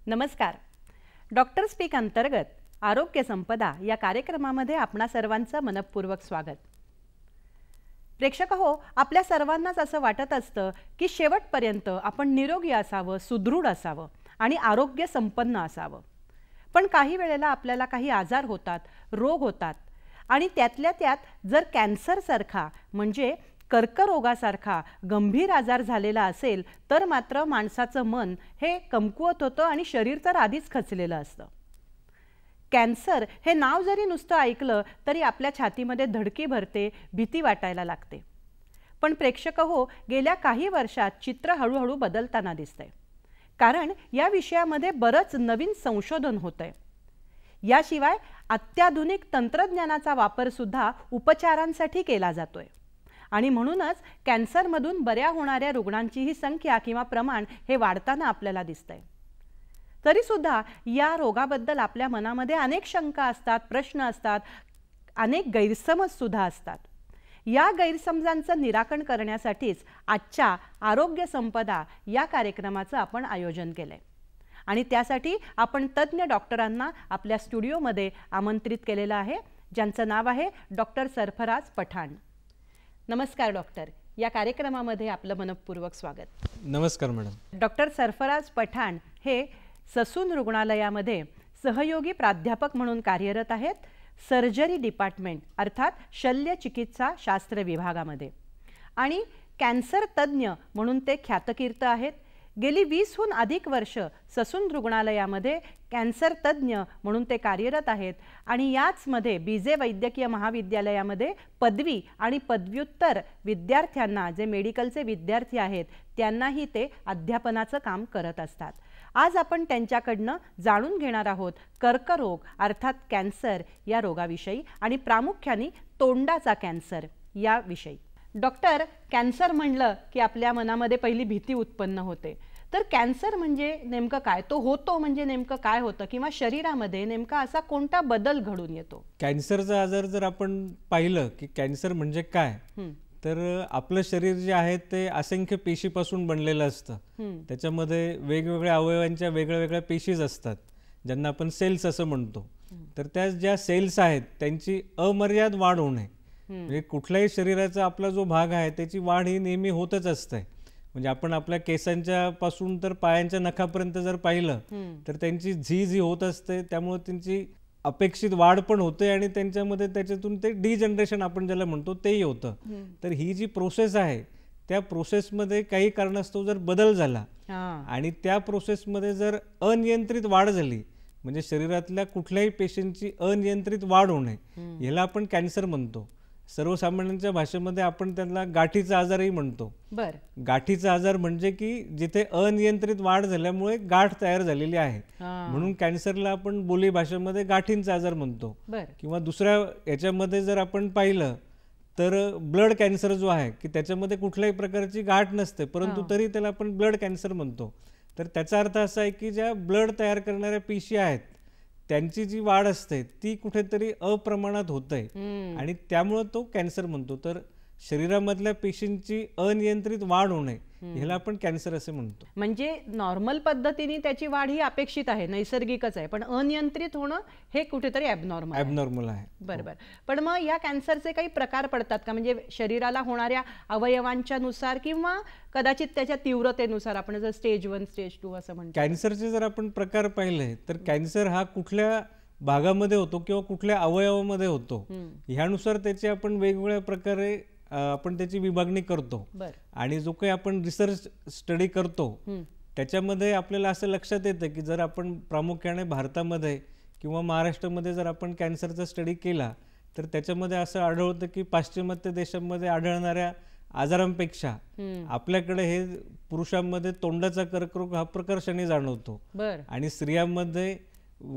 नमस्कार. Doctor speak अंतर्गत आरोग्य संपदा या कार्यक्रमामध्ये आपणा सर्वांचं मनपूर्वक स्वागत. प्रेक्षक हो, आपल्या सर्वांनाच असं वाटत असतं की शेवटपर्यंत आपण निरोगी असावं, सुदृढ असावं आणि आरोग्य संपन्न असावं. पण काही वेळेला आपल्याला काही आजार होतात, रोग होतात आणि त्यातल्या त्यात जर कॅन्सरसारखा म्हणजे कर्करोगासारखा गंभीर आजार झालेला असेल तर मात्र माणसाचं मन हे कमकुवत होतं आणि शरीर तर आधीच खचलेलं असतं. कॅन्सर हे नाव जरी नुसतं ऐकलं तरी आपल्या छातीमध्ये धडकी भरते, भीती वाटायला लागते. पण प्रेक्षक हो, गेल्या काही वर्षात चित्र हळूहळू बदलताना दिसतंय. कारण या विषयामध्ये बरंच नवीन संशोधन होतंय. याशिवाय अत्याधुनिक तंत्रज्ञानाचा वापर सुद्धा उपचारांसाठी केला जातोय आणि म्हणूनच कॅन्सरमधून बऱ्या होणाऱ्या रुग्णांची ही संख्या किंवा प्रमाण हे वाढताना आपल्याला दिसतंय. तरी सुद्धा या रोगाबद्दल आपल्या मनामध्ये अनेक शंका असतात, प्रश्न असतात, अनेक गैरसमज सुद्धा असतात. या गैरसमजांचं निराकरण करण्यासाठीच आजच्या आरोग्य संपदा या कार्यक्रमाचं आपण आयोजन केलंय आणि त्यासाठी आपण तज्ञ डॉक्टरांना आपल्या स्टुडिओमध्ये आमंत्रित केलेलं आहे, ज्यांचं नाव आहे डॉक्टर सरफराज पठाण. नमस्कार डॉक्टर, या कार्यक्रमामध्ये आपलं मनपूर्वक स्वागत. नमस्कार मॅडम. डॉक्टर सरफराज पठाण हे ससून रुग्णालयामध्ये सहयोगी प्राध्यापक म्हणून कार्यरत आहेत, सर्जरी डिपार्टमेंट अर्थात शल्यचिकित्सा शास्त्र विभागामध्ये, आणि कॅन्सर तज्ज्ञ म्हणून ते ख्यातकीर्त आहेत. गेली 20हून अधिक वर्ष ससून रुग्णालयामध्ये कॅन्सर तज्ज्ञ म्हणून ते कार्यरत आहेत आणि याचमध्ये बीजे वैद्यकीय महाविद्यालयामध्ये पदवी आणि पदव्युत्तर विद्यार्थ्यांना, जे मेडिकलचे विद्यार्थी आहेत, त्यांनाही ते अध्यापनाचं काम करत असतात. आज आपण त्यांच्याकडनं जाणून घेणार आहोत कर्करोग अर्थात कॅन्सर या रोगाविषयी आणि प्रामुख्याने तोंडाचा कॅन्सर याविषयी. डॉक्टर, कॅन्सर म्हणलं की आपल्या मनामध्ये पहिली भीती उत्पन्न होते. तर कॅन्सर म्हणजे नेमकं काय, तो होतो म्हणजे नेमकं काय होतं, किंवा शरीरामध्ये नेमका असा कोणता बदल घडून येतो? कॅन्सरचा आजार जर आपण पाहिलं की कॅन्सर म्हणजे काय, तर आपलं शरीर जे आहे ते असंख्य पेशीपासून बनलेलं असतं. त्याच्यामध्ये वेगवेगळ्या अवयवांच्या वेगळ्या वेगळ्या पेशीज असतात, ज्यांना आपण सेल्स असं म्हणतो. तर त्या ज्या सेल्स आहेत त्यांची अमर्याद वाढ होणे, म्हणजे कुठल्याही शरीराचा आपला जो भाग आहे त्याची वाढ ही नेहमी होतच असते. म्हणजे आपण आपल्या केसांच्या पासून तर पायांच्या नखापर्यंत जर पाहिलं तर त्यांची झीज ही होत असते. त्यामुळे त्यांची अपेक्षित वाढ पण होते आणि त्यांच्यामध्ये त्याच्यातून ते डिजनरेशन आपण ज्याला म्हणतो तेही होतं. तर ही जी प्रोसेस आहे त्या प्रोसेसमध्ये काही कारणास्तव जर बदल झाला आणि त्या प्रोसेसमध्ये जर अनियंत्रित वाढ झाली, म्हणजे शरीरातल्या कुठल्याही पेशींची अनियंत्रित वाढ होणे, ह्याला आपण कॅन्सर म्हणतो. सर्वसामान्यांच्या भाषेमध्ये आपण त्याला गाठीचा आजारही म्हणतो. गाठीचा आजार म्हणजे की जिथे अनियंत्रित वाढ झाल्यामुळे गाठ तयार झालेली आहे, म्हणून कॅन्सरला आपण बोली भाषेमध्ये गाठींचा आजार म्हणतो. किंवा दुसऱ्या याच्यामध्ये जर आपण पाहिलं तर ब्लड कॅन्सर जो आहे की त्याच्यामध्ये कुठल्याही प्रकारची गाठ नसते, परंतु तरी त्याला आपण ब्लड कॅन्सर म्हणतो. तर त्याचा अर्थ असा आहे की ज्या ब्लड तयार करणाऱ्या पेशी आहेत त्यांची जी वाढ असते ती कुठेतरी अप्रमाणात होते आणि त्यामुळे तो कॅन्सर म्हणतो. तर शरीरामधल्या पेशींची अनियंत्रित वाढ होणे ह्याला आपण कॅन्सर असे म्हणतो. म्हणजे नॉर्मल पद्धतीने त्याची वाढ ही अपेक्षित आहे, नैसर्गिकच आहे, पण अनियंत्रित होणं हे कुठेतरी ॲबनॉर्मल आहे. बरोबर. पण मग या कॅन्सरचे काही प्रकार पडतात का, म्हणजे शरीराला होणाऱ्या अवयवांच्या नुसार किंवा कदाचित त्याच्या तीव्रतेनुसार, आपण जर स्टेज 1 स्टेज 2 असं म्हणतो? कॅन्सरचे जर आपण प्रकार पाहिले तर कॅन्सर हा कुठल्या भागामध्ये होतो किंवा कुठल्या अवयवामध्ये होतो ह्यानुसार त्याचे आपण वेगवेगळ्या प्रकारे आपण त्याची विभागणी करतो. आणि जो काही आपण रिसर्च स्टडी करतो त्याच्यामध्ये आपल्याला असं लक्षात येतं की जर आपण प्रामुख्याने भारतामध्ये किंवा महाराष्ट्रामध्ये जर आपण कॅन्सरचा स्टडी केला तर त्याच्यामध्ये असं आढळतं की पाश्चिमात्य देशांमध्ये आढळणाऱ्या आजारांपेक्षा आपल्याकडे हे पुरुषांमध्ये तोंडाचा कर्करोग हा प्रकर्षाने जाणवतो आणि स्त्रियांमध्ये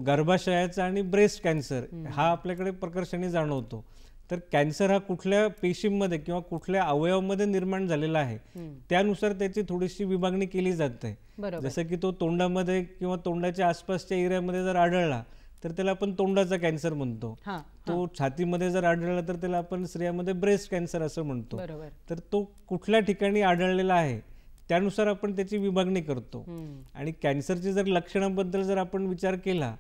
गर्भाशयाचा आणि ब्रेस्ट कॅन्सर हा आपल्याकडे प्रकर्षाने जाणवतो. तर कॅन्सर हा कुठल्या पेशींमध्ये किंवा कुठल्या अवयवामध्ये निर्माण झालेला आहे त्यानुसार त्याची थोडीशी विभागणी केली जाते. जसं की तो तोंडामध्ये किंवा तोंडाच्या आसपासच्या एरियामध्ये जर आढळला तर त्याला आपण तोंडाचा कॅन्सर म्हणतो. तो छातीमध्ये जर आढळला तर त्याला आपण स्त्रियांमध्ये ब्रेस्ट कॅन्सर असं म्हणतो. तर तो कुठल्या ठिकाणी आढळलेला आहे त्यानुसार आपण त्याची विभागणी करतो. आणि कॅन्सरची जर लक्षणांबद्दल जर आपण विचार केला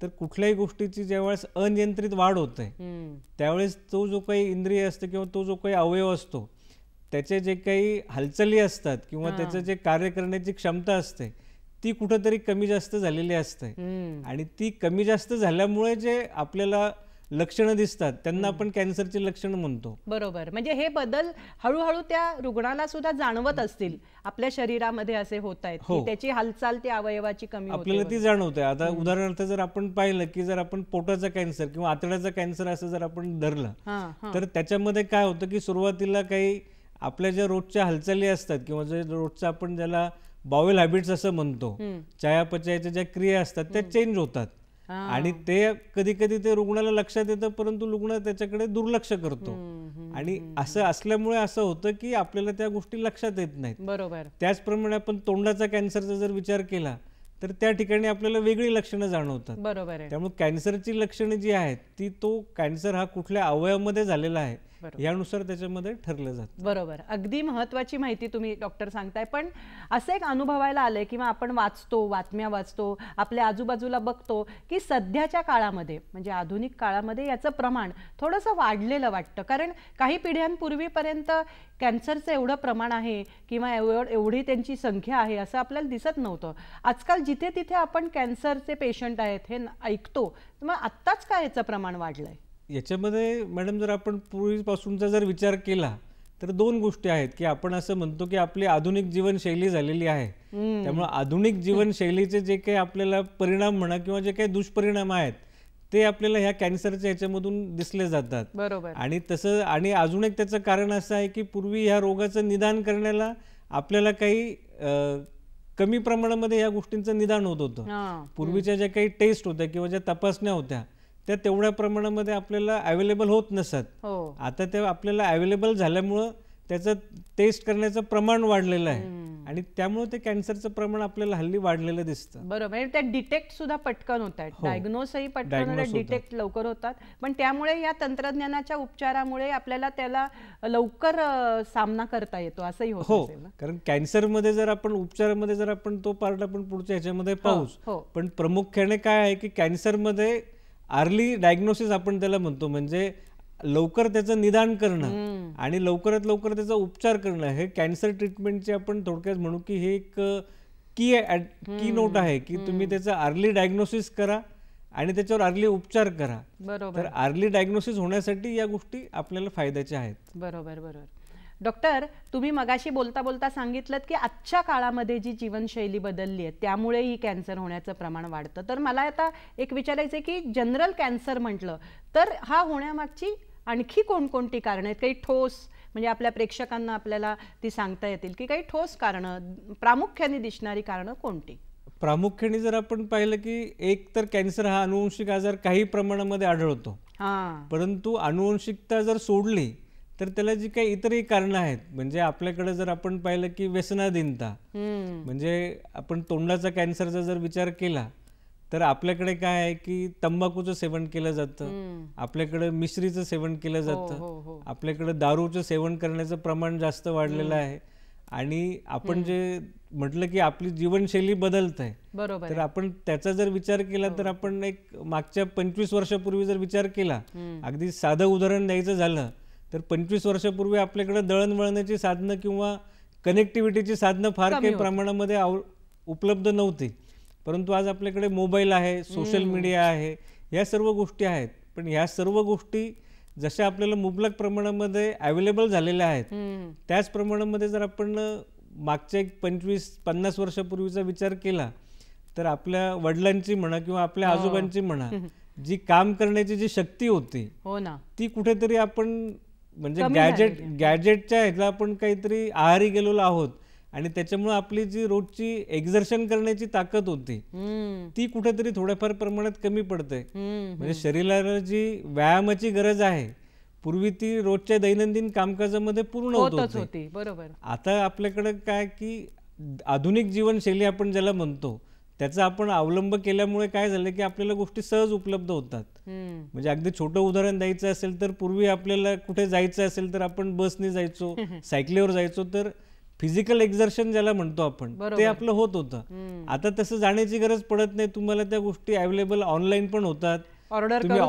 तर कुठल्याही गोष्टीची ज्यावेळेस अनियंत्रित वाढ होते त्यावेळेस तो जो काही इंद्रिय असते किंवा तो जो काही अवयव असतो त्याचे जे काही हालचाली असतात किंवा त्याचं जे कार्य करण्याची क्षमता असते ती कुठेतरी कमी जास्त झालेली असते. आणि ती कमी जास्त झाल्यामुळे जे आपल्याला लक्षणं दिसतात त्यांना आपण कॅन्सरची लक्षणं म्हणतो. बरोबर. म्हणजे हे बदल हळूहळू त्या रुग्णाला सुद्धा जाणवत असतील आपल्या शरीरामध्ये असे होत आहेत की त्याची हालचाल त्या अवयवाची कमी होते, आपल्याला ती जाणवते. आता उदाहरणार्थ जर आपण पाहिलं की जर आपण पोटाचा कॅन्सर किंवा आतड्याचा कॅन्सर असं जर आपण धरलं तर त्याच्यामध्ये काय होतं की सुरुवातीला काही आपल्या ज्या रोजच्या हालचाली असतात किंवा जे रोजचं आपण ज्याला बावेल हॅबिट्स असं म्हणतो, चयापचयाच्या ज्या क्रिया असतात त्या चेंज होतात आणि ते कधी कधी ते रुग्णाला लक्षात येतं परंतु रुग्ण त्याच्याकडे दुर्लक्ष करतो. आणि असं असल्यामुळे असं होतं की आपल्याला त्या गोष्टी लक्षात येत नाहीत. बरोबर. त्याचप्रमाणे आपण तोंडाचा कॅन्सरचा जर विचार केला तर त्या ठिकाणी आपल्याला वेगळी लक्षणं जाणवतात. बरोबर आहे. त्यामुळे कॅन्सरची लक्षणं जी आहेत ती तो कॅन्सर हा कुठल्या अवयवामध्ये झालेला आहे यानुसार त्याच्यामध्ये ठरलं जातं. बरोबर. अगदी महत्वाची माहिती तुम्ही डॉक्टर सांगताय. पण असं एक अनुभवायला आलंय किंवा आपण वाचतो, बातम्या वाचतो, आपल्या आजूबाजूला बघतो की सध्याच्या काळामध्ये म्हणजे आधुनिक काळामध्ये याचं प्रमाण थोडंसं वाढलेलं वाटतं. कारण काही पिढ्यांपूर्वीपर्यंत कॅन्सरचं एवढं प्रमाण आहे किंवा एवढी त्यांची संख्या आहे असं आपल्याला दिसत नव्हतं. आजकाल जिथे तिथे आपण कॅन्सरचे पेशंट आहेत हे ऐकतो. मग आत्ताच काय याचं प्रमाण वाढलंय? याच्यामध्ये मॅडम जर आपण पूर्वीपासूनचा जर विचार केला तर दोन गोष्टी आहेत की आपण असं म्हणतो की आपली आधुनिक जीवनशैली झालेली आहे. त्यामुळे आधुनिक जीवनशैलीचे जे काही आपल्याला परिणाम म्हणा किंवा जे काही दुष्परिणाम आहेत ते आपल्याला ह्या कॅन्सरच्या ह्याच्यामधून दिसले जातात. बरोबर. आणि तसं आणि अजून एक त्याचं कारण असं आहे की पूर्वी ह्या रोगाचं निदान करण्याला आपल्याला काही कमी प्रमाणामध्ये ह्या गोष्टींचं निदान होत होतं. पूर्वीच्या ज्या काही टेस्ट होत्या किंवा ज्या तपासण्या होत्या त्या तेवढ्या प्रमाणामध्ये आपल्याला अवेलेबल होत नसत. आता ते आपल्याला अवेलेबल झाल्यामुळं त्याचं टेस्ट करण्याचं प्रमाण वाढलेलं आहे आणि त्यामुळे ते कॅन्सरचं प्रमाण आपल्याला हल्ली वाढलेलं दिसतं. बरोबर. त्या डिटेक्ट सुद्धा पटकन होतात, डायग्नोसही पटकन डिटेक्ट लवकर होतात. पण त्यामुळे या तंत्रज्ञानाच्या उपचारामुळे आपल्याला त्याला लवकर सामना करता येतो असंही होतं. कारण कॅन्सरमध्ये जर आपण उपचारामध्ये जर आपण तो पार्ट आपण पुढच्या ह्याच्यामध्ये पाहूच. पण प्रामुख्याने काय आहे की कॅन्सरमध्ये अर्ली डायग्नोसिस आपण त्याला म्हणतो, म्हणजे लवकर त्याचं निदान करणं आणि लवकरात लवकर त्याचा उपचार करणं हे कॅन्सर ट्रीटमेंटचे आपण थोडक्यात म्हणू की हे एक की नोट आहे की तुम्ही त्याचं अर्ली डायग्नोसिस करा आणि त्याच्यावर अर्ली उपचार करा. तर अर्ली डायग्नोसिस होण्यासाठी या गोष्टी आपल्याला फायद्याच्या आहेत. बरोबर बरोबर. डॉक्टर, तुम्ही मगाशी बोलता बोलता सांगितलं की आजच्या काळामध्ये जी जीवनशैली बदलली आहे त्यामुळेही कॅन्सर होण्याचं प्रमाण वाढतं. तर मला आता एक विचारायचं आहे की जनरल कॅन्सर म्हटलं तर हा होण्यामागची आणखी कोणकोणती कारणं आहेत? काही ठोस म्हणजे आपल्या प्रेक्षकांना आपल्याला ती सांगता येतील की काही ठोस कारणं, प्रामुख्याने दिसणारी कारणं कोणती? प्रामुख्याने जर आपण पाहिलं की एक तर कॅन्सर हा अनुवंशिक आजार काही प्रमाणामध्ये आढळतो. परंतु अनुवंशिकता जर सोडली तर त्याला जी काही इतरही कारणं आहेत, म्हणजे आपल्याकडे जर आपण पाहिलं की व्यसनाधीनता, म्हणजे आपण तोंडाचा कॅन्सरचा जर विचार केला तर आपल्याकडे काय आहे की तंबाखूचं सेवन केलं जातं, आपल्याकडे मिश्रीचं सेवन केलं जातं, आपल्याकडे दारूचं सेवन करण्याचं प्रमाण जास्त वाढलेलं आहे. आणि आपण जे म्हटलं की आपली जीवनशैली बदलत आहे, तर आपण त्याचा जर विचार केला तर आपण एक मागच्या 25 वर्षापूर्वी जर विचार केला, अगदी साधं उदाहरण द्यायचं झालं तर 25 वर्षापूर्वी आपल्याकडे दळणवळणाची साधनं किंवा कनेक्टिव्हिटीची साधनं फार काही प्रमाणामध्ये उपलब्ध नव्हती. परंतु आज आपल्याकडे मोबाईल आहे, सोशल मीडिया आहे, या सर्व गोष्टी आहेत. पण ह्या सर्व गोष्टी जशा आपल्याला मुबलक प्रमाणामध्ये अवेलेबल झालेल्या आहेत त्याच प्रमाणामध्ये जर आपण मागच्या 25-50 वर्षापूर्वीचा विचार केला तर आपल्या वडिलांची म्हणा किंवा आपल्या आजोबांची म्हणा जी काम करण्याची जी शक्ती होती ती कुठेतरी आपण म्हणजे गॅजेटच्या ह्याला आपण काहीतरी आहारी गेलेलो आहोत आणि त्याच्यामुळे आपली जी रोजची एक्झर्शन करण्याची ताकद होती ती कुठेतरी थोड्याफार प्रमाणात कमी पडते. म्हणजे शरीराला जी व्यायामाची गरज आहे पूर्वी ती रोजच्या दैनंदिन कामकाजामध्ये पूर्ण होत होती. बरोबर. आता आपल्याकडे काय की आधुनिक जीवनशैली आपण ज्याला म्हणतो त्याचा आपण अवलंब केल्यामुळे काय झालं की आपल्याला गोष्टी सहज उपलब्ध होतात. म्हणजे अगदी छोटं उदाहरण द्यायचं असेल तर पूर्वी आपल्याला कुठे जायचं असेल तर आपण बसने जायचो, सायकलीवर जायचो, तर फिजिकल एक्झर्शन ज्याला म्हणतो आपण ते आपलं होत होतं. आता तसं जाण्याची गरज पडत नाही. तुम्हाला त्या गोष्टी अवेलेबल ऑनलाईन पण होतात. तुम्ही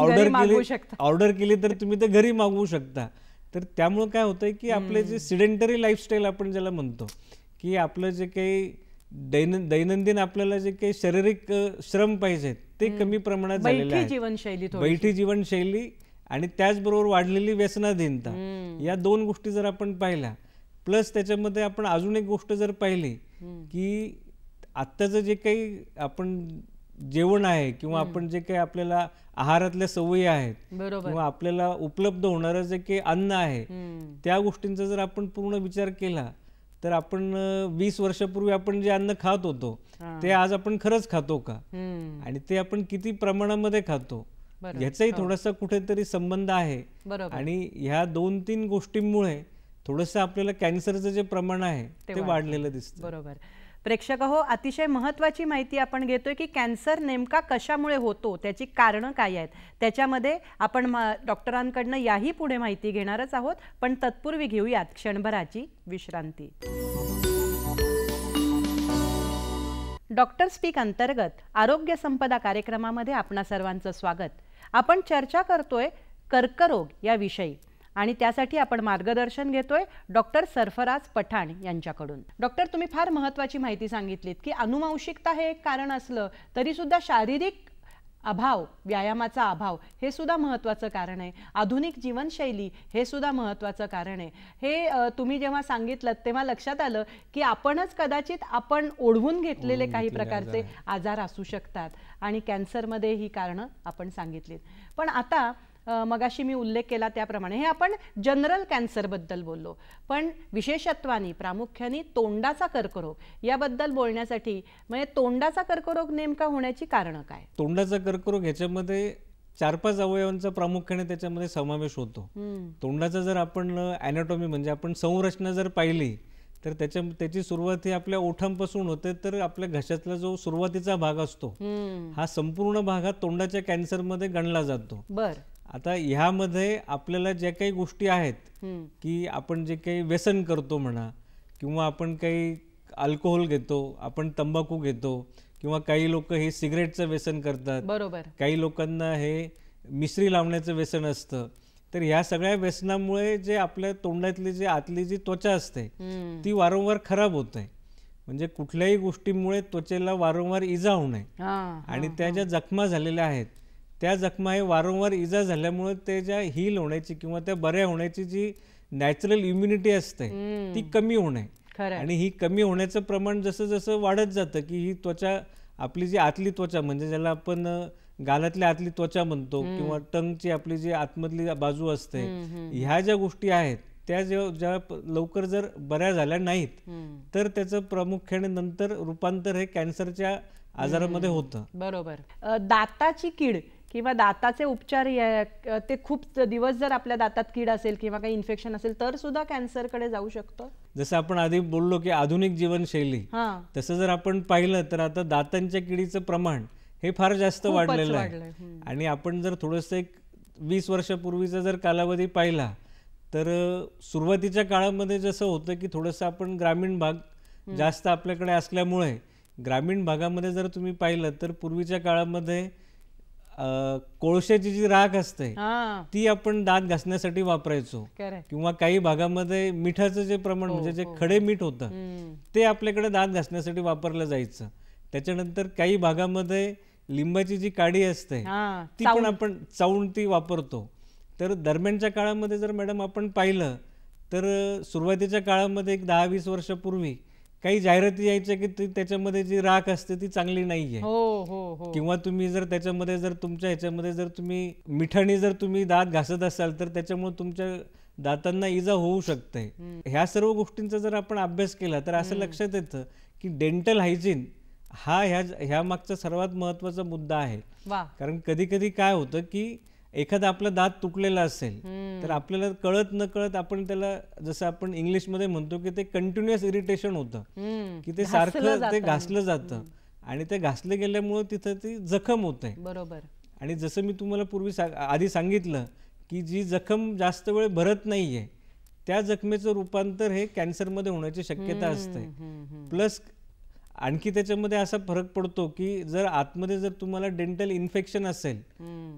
ऑर्डर केली तर तुम्ही ते घरी मागवू शकता. तर त्यामुळे काय होतंय की आपले जे सिडेंटरी लाईफस्टाईल आपण ज्याला म्हणतो की आपलं जे काही दैनंदिन आपल्याला जे काही शारीरिक श्रम पाहिजेत ते कमी प्रमाणात झालेले आहेत. बैठी जीवनशैली आणि त्याचबरोबर वाढलेली व्यसनाधीनता, या दोन गोष्टी जर आपण पाहिल्या, प्लस त्याच्यामध्ये आपण अजून एक गोष्ट जर पाहिली की आत्ताचं जे काही आपण जेवण आहे किंवा आपण जे काही आपल्याला आहारातल्या सवयी आहेत किंवा आपल्याला उपलब्ध होणारं जे काही अन्न आहे त्या गोष्टींचा जर आपण पूर्ण विचार केला तर आपण 20 वर्षापूर्वी आपण जे अन्न खात होतो ते आज आपण खरंच खातो का, आणि ते आपण किती प्रमाणामध्ये खातो याचाही थोडासा कुठेतरी संबंध आहे. आणि ह्या 2-3 गोष्टींमुळे थोडंसं आपल्याला कॅन्सरचं जे प्रमाण आहे ते वाढलेलं दिसतं. बरोबर. प्रेक्षक हो, अतिशय महत्त्वाची माहिती आपण घेतोय की कॅन्सर नेमका कशामुळे होतो, त्याची कारणं काय आहेत. त्याच्यामध्ये आपण डॉक्टरांकडनं याही पुढे माहिती घेणारच आहोत, पण तत्पूर्वी घेऊयात क्षणभराची विश्रांती. डॉक्टर स्पीक अंतर्गत आरोग्य संपदा कार्यक्रमामध्ये आपणा सर्वांचं स्वागत. आपण चर्चा करतोय कर्करोग या विषयी आणि त्यासाठी आपण मार्गदर्शन घेतोय डॉक्टर सरफराज पठाण यांच्याकडून. डॉक्टर, तुम्ही फार महत्त्वाची माहिती सांगितलीत की अनुवांशिकता हे एक कारण असलं तरी सुद्धा शारीरिक अभाव, व्यायामाचा अभाव हे सुद्धा महत्त्वाचं कारण आहे. आधुनिक जीवनशैली हे सुद्धा महत्त्वाचं कारण आहे. हे तुम्ही जेव्हा सांगितलं तेव्हा लक्षात आलं की आपणच कदाचित आपण ओढवून घेतलेले काही प्रकारचे आजार असू शकतात आणि कॅन्सरमध्ये ही कारणं आपण सांगितलीत. पण आता मगाशी मी उल्लेख केला त्याप्रमाणे हे आपण जनरल कॅन्सरबद्दल बोललो, पण विशेषत्वाने प्रामुख्याने तोंडाचा कर्करोग याबद्दल बोलण्यासाठी म्हणजे तोंडाचा कर्करोग नेमका होण्याची कारणं काय? तोंडाचा कर्करोग ह्याच्यामध्ये 4-5 अवयवांचा प्रामुख्याने त्याच्यामध्ये समावेश होतो. तोंडाचा जर आपण ॲनाटॉमी म्हणजे आपण संरचना जर पाहिली तर त्याची सुरुवात ही आपल्या ओठांपासून होते. तर आपल्या घशातला जो सुरुवातीचा भाग असतो हा संपूर्ण भाग हा तोंडाच्या कॅन्सरमध्ये गणला जातो. आता ह्यामध्ये आपल्याला ज्या काही गोष्टी आहेत की आपण जे काही व्यसन करतो म्हणा किंवा आपण काही अल्कोहोल घेतो, आपण तंबाखू घेतो किंवा काही लोक हे सिगरेटचं व्यसन करतात, काही लोकांना हे मिश्री लावण्याचं व्यसन असतं. तर ह्या सगळ्या व्यसनामुळे जे आपल्या तोंडातली जी आतली जी त्वचा असते ती वारंवार खराब होते. म्हणजे कुठल्याही गोष्टीमुळे त्वचेला वारंवार इजा होणे आणि त्या ज्या जखमा झालेल्या आहेत त्या जखमा हे वारंवार इजा झाल्यामुळे ते ज्या हील होण्याची किंवा त्या बऱ्या होण्याची जी नॅचरल इम्युनिटी असते ती कमी होणे. आणि ही कमी होण्याचं प्रमाण जसं जसं वाढत जातं की ही त्वचा आपली जी आतली त्वचा म्हणजे ज्याला आपण गालातली आतली त्वचा म्हणतो किंवा टंगची आपली जी आतमधली बाजू असते, ह्या ज्या गोष्टी आहेत त्या ज्या लवकर जर बऱ्या झाल्या नाहीत तर त्याचं प्रामुख्याने नंतर रूपांतर हे कॅन्सरच्या आजारामध्ये होतं. बरोबर. दाताची कीड किंवा दाताचे उपचार ते खूप दिवस जर आपल्या दातात कीड असेल किंवा काही इन्फेक्शन असेल तर सुद्धा कॅन्सरकडे जाऊ शकतो. जसं आपण आधी बोललो की आधुनिक जीवनशैली, तसं जर आपण पाहिलं तर आता दातांच्या किडीचं प्रमाण हे फार जास्त वाढलेलं आहे. आणि आपण जर थोडंसं एक 20 वर्षापूर्वीचा जर कालावधी पाहिला तर सुरुवातीच्या काळामध्ये जसं होतं की थोडंसं आपण ग्रामीण भाग जास्त आपल्याकडे असल्यामुळे ग्रामीण भागामध्ये जर तुम्ही पाहिलं तर पूर्वीच्या काळामध्ये कोळशाची जी राख असते ती आपण दात घासण्यासाठी वापरायचो किंवा काही भागामध्ये मिठाचं जे प्रमाण म्हणजे जे खडे मीठ होतं ते आपल्याकडे दात घासण्यासाठी वापरलं जायचं. त्याच्यानंतर काही भागामध्ये लिंबाची जी काडी असते ती पण आपण चावून ती वापरतो. तर दरम्यानच्या काळामध्ये जर मॅडम आपण पाहिलं तर सुरुवातीच्या काळामध्ये एक 10-20 वर्षापूर्वी काही जाहिराती यायच्या की त्याच्यामध्ये जी राख असते ती चांगली नाहीये किंवा तुम्ही जर त्याच्यामध्ये जर तुमच्या ह्याच्यामध्ये जर तुम्ही मिठाने जर तुम्ही दात घासत असाल तर त्याच्यामुळे तुमच्या दातांना इजा होऊ शकते. ह्या सर्व गोष्टींचा जर आपण अभ्यास केला तर असं लक्षात येतं की डेंटल हायजीन हा ह्या मागचा सर्वात महत्वाचा मुद्दा आहे. कारण कधी कधी काय होतं की एखादा आपला दात तुटलेला असेल तर आपल्याला कळत न कळत आपण त्याला जसं आपण इंग्लिशमध्ये म्हणतो की ते कंटिन्युअस इरिटेशन होतं की ते सारखं ते घासलं जातं आणि ते घासले गेल्यामुळे तिथं ती जखम होते. बरोबर. आणि जसं मी तुम्हाला पूर्वी आधी सांगितलं की जी जखम जास्त वेळ भरत नाहीये त्या जखमेचं रूपांतर हे कॅन्सरमध्ये होण्याची शक्यता असते. प्लस आणखी त्याच्यामध्ये असा फरक पडतो की जर आतमध्ये जर तुम्हाला डेंटल इन्फेक्शन असेल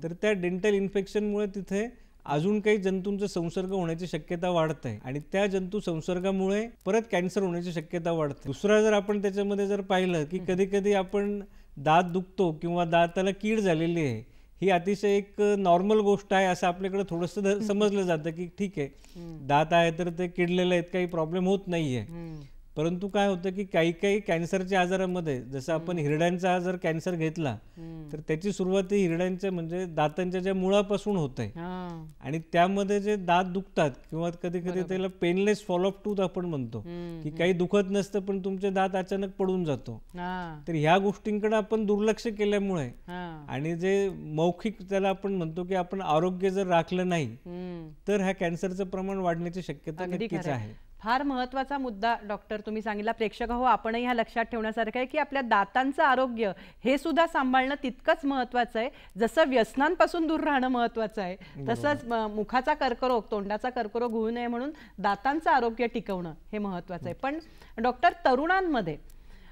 तर त्या डेंटल इन्फेक्शनमुळे तिथे अजून काही जंतूंचा संसर्ग होण्याची शक्यता वाढते आणि त्या जंतू संसर्गामुळे परत कॅन्सर होण्याची शक्यता वाढते. दुसरा जर आपण त्याच्यामध्ये जर पाहिलं की कधी कधी आपण दात दुखतो किंवा दाताला कीड झालेली आहे, ही अतिशय एक नॉर्मल गोष्ट आहे असं आपल्याकडे थोडंसं समजलं जातं की ठीक आहे दात आहे तर ते किडलेले आहेत, काही प्रॉब्लेम होत नाहीये. परंतु काय होतं की काही काही कॅन्सरच्या आजारामध्ये जसं आपण हिरड्यांचा जर कॅन्सर घेतला तर त्याची सुरुवात ही हिरड्यांच्या म्हणजे दातांच्या ज्या मुळापासून होते आणि त्यामध्ये जे दात दुखतात किंवा कधी कधी त्याला पेनलेस फॉलोअप टूथ आपण म्हणतो की काही दुखत नसतं पण तुमचे दात अचानक पडून जातो. तर ह्या गोष्टींकडे आपण दुर्लक्ष केल्यामुळे आणि जे मौखिक त्याला आपण म्हणतो की आपण आरोग्य जर राखलं नाही तर ह्या कॅन्सरचं प्रमाण वाढण्याची शक्यता नक्कीच आहे. फार महत्त्वाचा मुद्दा डॉक्टर तुम्ही सांगितला. प्रेक्षक हो, आपणही ह्या लक्षात ठेवण्यासारखं आहे की आपल्या दातांचं आरोग्य हे सुद्धा सांभाळणं तितकंच महत्त्वाचं आहे. जसं व्यसनांपासून दूर राहणं महत्त्वाचं आहे तसंच मुखाचा कर्करोग, तोंडाचा कर्करोग होऊ नये म्हणून दातांचं आरोग्य टिकवणं हे महत्त्वाचं आहे. पण डॉक्टर, तरुणांमध्ये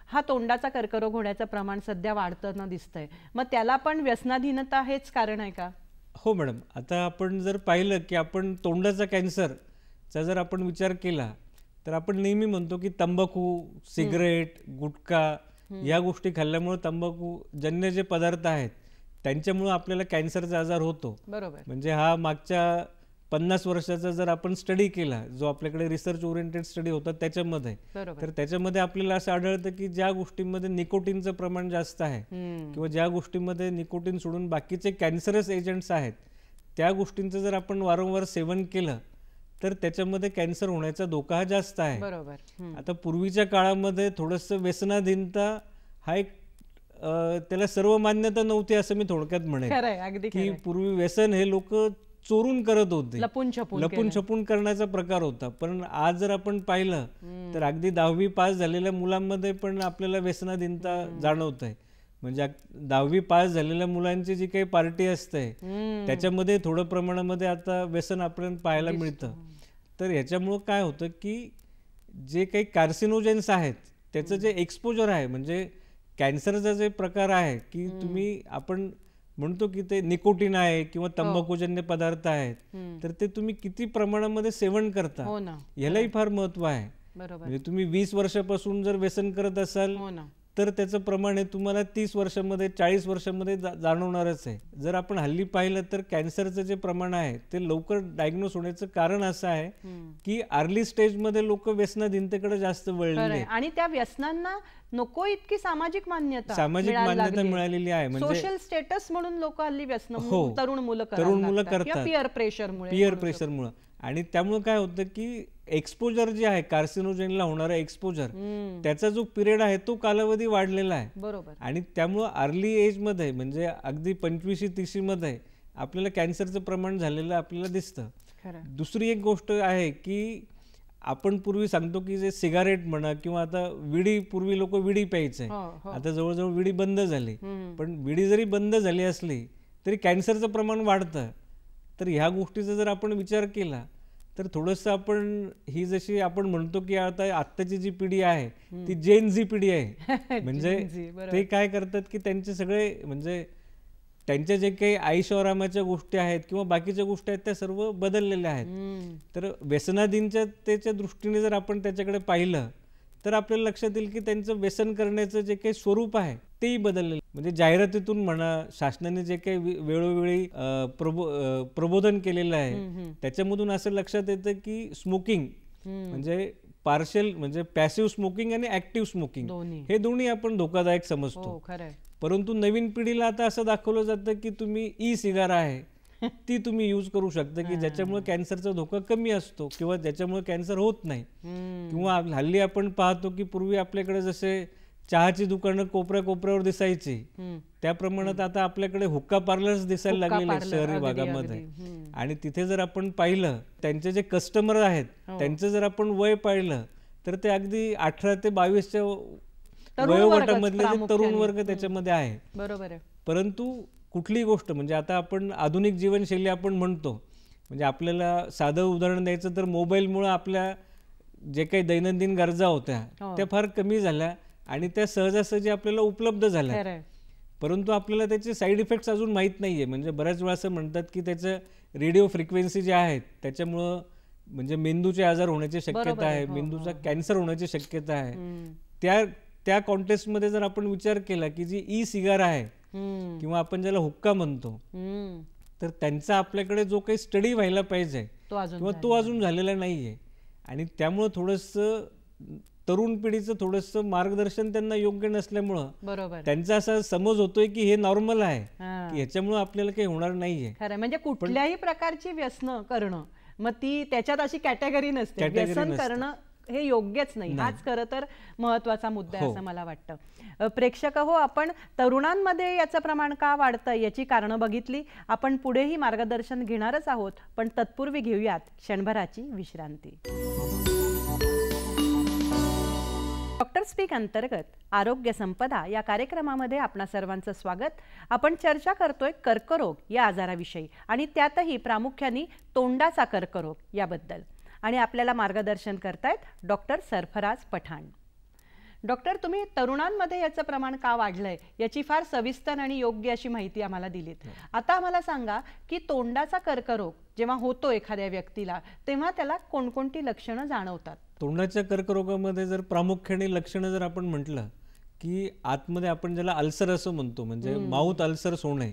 हा तोंडाचा कर्करोग होण्याचं प्रमाण सध्या वाढताना दिसतंय, मग त्याला पण व्यसनाधीनता हेच कारण आहे का? हो मॅडम, आता आपण जर पाहिलं की आपण तोंडाचा कॅन्सरचा जर आपण विचार केला तर आपण नेहमी म्हणतो की तंबाखू, सिगरेट, गुटखा या गोष्टी खाल्ल्यामुळे तंबाखू जन्य जे पदार्थ आहेत त्यांच्यामुळे आपल्याला कॅन्सरचा आजार होतो. बरोबर. म्हणजे हा मागच्या 50 वर्षाचा जर आपण स्टडी केला, जो आपल्याकडे रिसर्च ओरिएंटेड स्टडी होता त्याच्यामध्ये, तर त्याच्यामध्ये आपल्याला असं आढळतं की ज्या गोष्टींमध्ये निकोटीनचं प्रमाण जास्त आहे किंवा ज्या गोष्टींमध्ये निकोटीन सोडून बाकीचे कॅन्सरस एजंट्स आहेत त्या गोष्टींचं जर आपण वारंवार सेवन केलं तर त्याच्यामध्ये कॅन्सर होण्याचा धोका हा जास्त आहे. बरोबर. आता पूर्वीच्या काळामध्ये थोडंसं व्यसनाधीनता हा एक त्याला सर्व मान्यता नव्हती असं मी थोडक्यात म्हणेन की पूर्वी व्यसन हे लोक चोरून करत होते, लपून छपून करण्याचा प्रकार होता. पण आज जर आपण पाहिलं तर अगदी 10वी पास झालेल्या मुलांमध्ये पण आपल्याला व्यसनाधीनता जाणवत आहे. म्हणजे 10वी पास झालेल्या मुलांची जी काही पार्टी असते त्याच्यामध्ये थोडं प्रमाणामध्ये आता व्यसन आपल्याला पाहायला मिळतं. तर ह्याच्यामुळं काय होतं की जे काही कार्सिनोजेन्स आहेत त्याचं जे एक्सपोजर आहे, म्हणजे कॅन्सरचा जे प्रकार आहे की तुम्ही आपण म्हणतो की ते निकोटीन आहे किंवा तंबाखूजन्य पदार्थ आहेत तर ते तुम्ही किती प्रमाणामध्ये सेवन करता यालाही फार महत्व आहे. म्हणजे तुम्ही 20 वर्षापासून जर व्यसन करत असाल तर त्याचं प्रमाण हे तुम्हाला 30 वर्षामध्ये 40 वर्षामध्ये जाणवणारच आहे. जर आपण हल्ली पाहिलं तर कॅन्सरचं जे प्रमाण आहे ते लवकर डायग्नोस होण्याचं कारण असं आहे की अर्ली स्टेजमध्ये लोक व्यसनाधीनतेकडे जास्त वळले आणि त्या व्यसनांना नको इतकी सामाजिक मान्यता मिळालेली आहे. म्हणजे सोशल स्टेटस म्हणून लोक हल्ली व्यसन तरुण मुलं करतात पियर प्रेशरमुळे. आणि त्यामुळे काय होतं की एक्सपोजर जे आहे कार्सिनोजेनला होणारा एक्सपोजर त्याचा जो पिरियड आहे तो कालावधी वाढलेला आहे. बरोबर. आणि त्यामुळे अर्ली एज मध्ये म्हणजे अगदी 25-30 मध्ये आपल्याला कॅन्सरचं प्रमाण झालेलं आपल्याला दिसतं. दुसरी एक गोष्ट आहे की आपण पूर्वी सांगतो की जे सिगारेट म्हणा किंवा आता विडी, पूर्वी लोक विडी प्यायचे, आता जवळजवळ विडी बंद झाली. पण विडी जरी बंद झाली असली तरी कॅन्सरचं प्रमाण वाढतं. तर ह्या गोष्टीचा जर आपण विचार केला तर थोडंसं आपण ही जशी आपण म्हणतो की आता आत्ताची जी पिढी आहे ती जेन झी पिढी आहे. म्हणजे ते काय करतात की त्यांचे सगळे म्हणजे त्यांच्या जे काही ऐशोआरामाच्या गोष्टी आहेत किंवा बाकीच्या गोष्टी आहेत त्या सर्व बदललेल्या आहेत. तर व्यसनाधीनच्या त्याच्या दृष्टीने जर आपण त्याच्याकडे पाहिलं तर आपल्याला लक्षात येईल की त्यांचं व्यसन करण्याचं जे काही स्वरूप आहे तेही बदललेलं. म्हणजे जाहिरातीतून म्हणा, शासनाने जे काही वेळोवेळी प्रबोधन केलेलं आहे त्याच्यामधून असं लक्षात येतं की स्मोकिंग म्हणजे पार्शियल म्हणजे पॅसिव्ह स्मोकिंग आणि ऍक्टिव्ह स्मोकिंग हे दोन्ही आपण धोकादायक समजतो. परंतु नवीन पिढीला आता असं दाखवलं जातं की तुम्ही ई सिगारा आहे ती तुम्ही यूज करू शकता की ज्याच्यामुळे कॅन्सरचा धोका कमी असतो किंवा ज्याच्यामुळे कॅन्सर होत नाही. किंवा हल्ली आपण पाहतो की पूर्वी आपल्याकडे जसे चहाची दुकानं कोपऱ्यावर दिसायची त्या प्रमाणात आता आपल्याकडे हुक्का पार्लर्स दिसायला लागलेले शहरी भागामध्ये. आणि तिथे जर आपण पाहिलं त्यांचे जे कस्टमर आहेत त्यांचं जर आपण वय पाहिलं तर ते अगदी 18 ते 22च्या वयोगटामधले जे तरुण वर्ग त्याच्यामध्ये आहे. बरोबर आहे. परंतु कुठलीही गोष्ट म्हणजे आता आपण आधुनिक जीवनशैली आपण म्हणतो म्हणजे आपल्याला साधं उदाहरण द्यायचं तर मोबाईलमुळे आपल्या जे काही दैनंदिन गरजा होत्या त्या फार कमी झाल्या आणि त्या सहजासहजी आपल्याला उपलब्ध झाल्या, परंतु आपल्याला त्याचे साईड इफेक्ट्स अजून माहीत नाही आहे. म्हणजे बऱ्याच वेळा असं म्हणतात की त्याचं रेडिओ फ्रिक्वेन्सी जे आहेत त्याच्यामुळं म्हणजे मेंदूचे आजार होण्याची शक्यता आहे, मेंदूचा कॅन्सर होण्याची शक्यता आहे. त्या कॉन्टेक्स्टमध्ये जर आपण विचार केला की जी ई सिगार आहे किंवा आपण ज्याला हुक्का म्हणतो, तर त्यांचा आपल्याकडे जो काही स्टडी व्हायला पाहिजे किंवा तो अजून झालेला नाहीये. आणि त्यामुळं थोडंसं तरुण पिढीचं थोडंसं मार्गदर्शन त्यांना योग्य नसल्यामुळं त्यांचा असा समज होतोय की हे नॉर्मल आहे, की ह्याच्यामुळे आपल्याला काही होणार नाहीये. खरं म्हणजे कुठल्याही प्रकारची व्यसन करणं, मग ती त्याच्यात अशी कॅटेगरी नसते, व्यसन करणं हे योग्यच नाही. हाच खरं तर महत्वाचा मुद्दा आहे असं मला वाटतं. प्रेक्षक हो, आपण तरुणांमध्ये याचं प्रमाण का वाढतं याची कारणं बघितली. आपण पुढेही मार्गदर्शन घेणारच आहोत, पण तत्पूर्वी घेऊयात क्षणभराची विश्रांती. डॉक्टर स्पीक अंतर्गत आरोग्य संपदा या कार्यक्रमामध्ये आपणा सर्वांचं स्वागत. आपण चर्चा करतोय कर्करोग या आजाराविषयी आणि त्यातही प्रामुख्याने तोंडाचा कर्करोग याबद्दल. आणि आपल्याला मार्गदर्शन करतायत डॉक्टर सरफराज पठाण. डॉक्टर, तुम्ही तरुणांमध्ये याचं प्रमाण का वाढलंय याची फार सविस्तर आणि योग्य अशी माहिती आम्हाला दिलीत. आता आम्हाला सांगा की तोंडाचा कर्करोग जेव्हा होतो एखाद्या व्यक्तीला तेव्हा त्याला कोणकोणती लक्षणं जाणवतात? तोंडाच्या कर्करोगामध्ये जर प्रामुख्याने लक्षणं जर आपण म्हटलं की आतमध्ये आपण ज्याला अल्सर असं म्हणतो, म्हणजे माउथ अल्सर्स होणे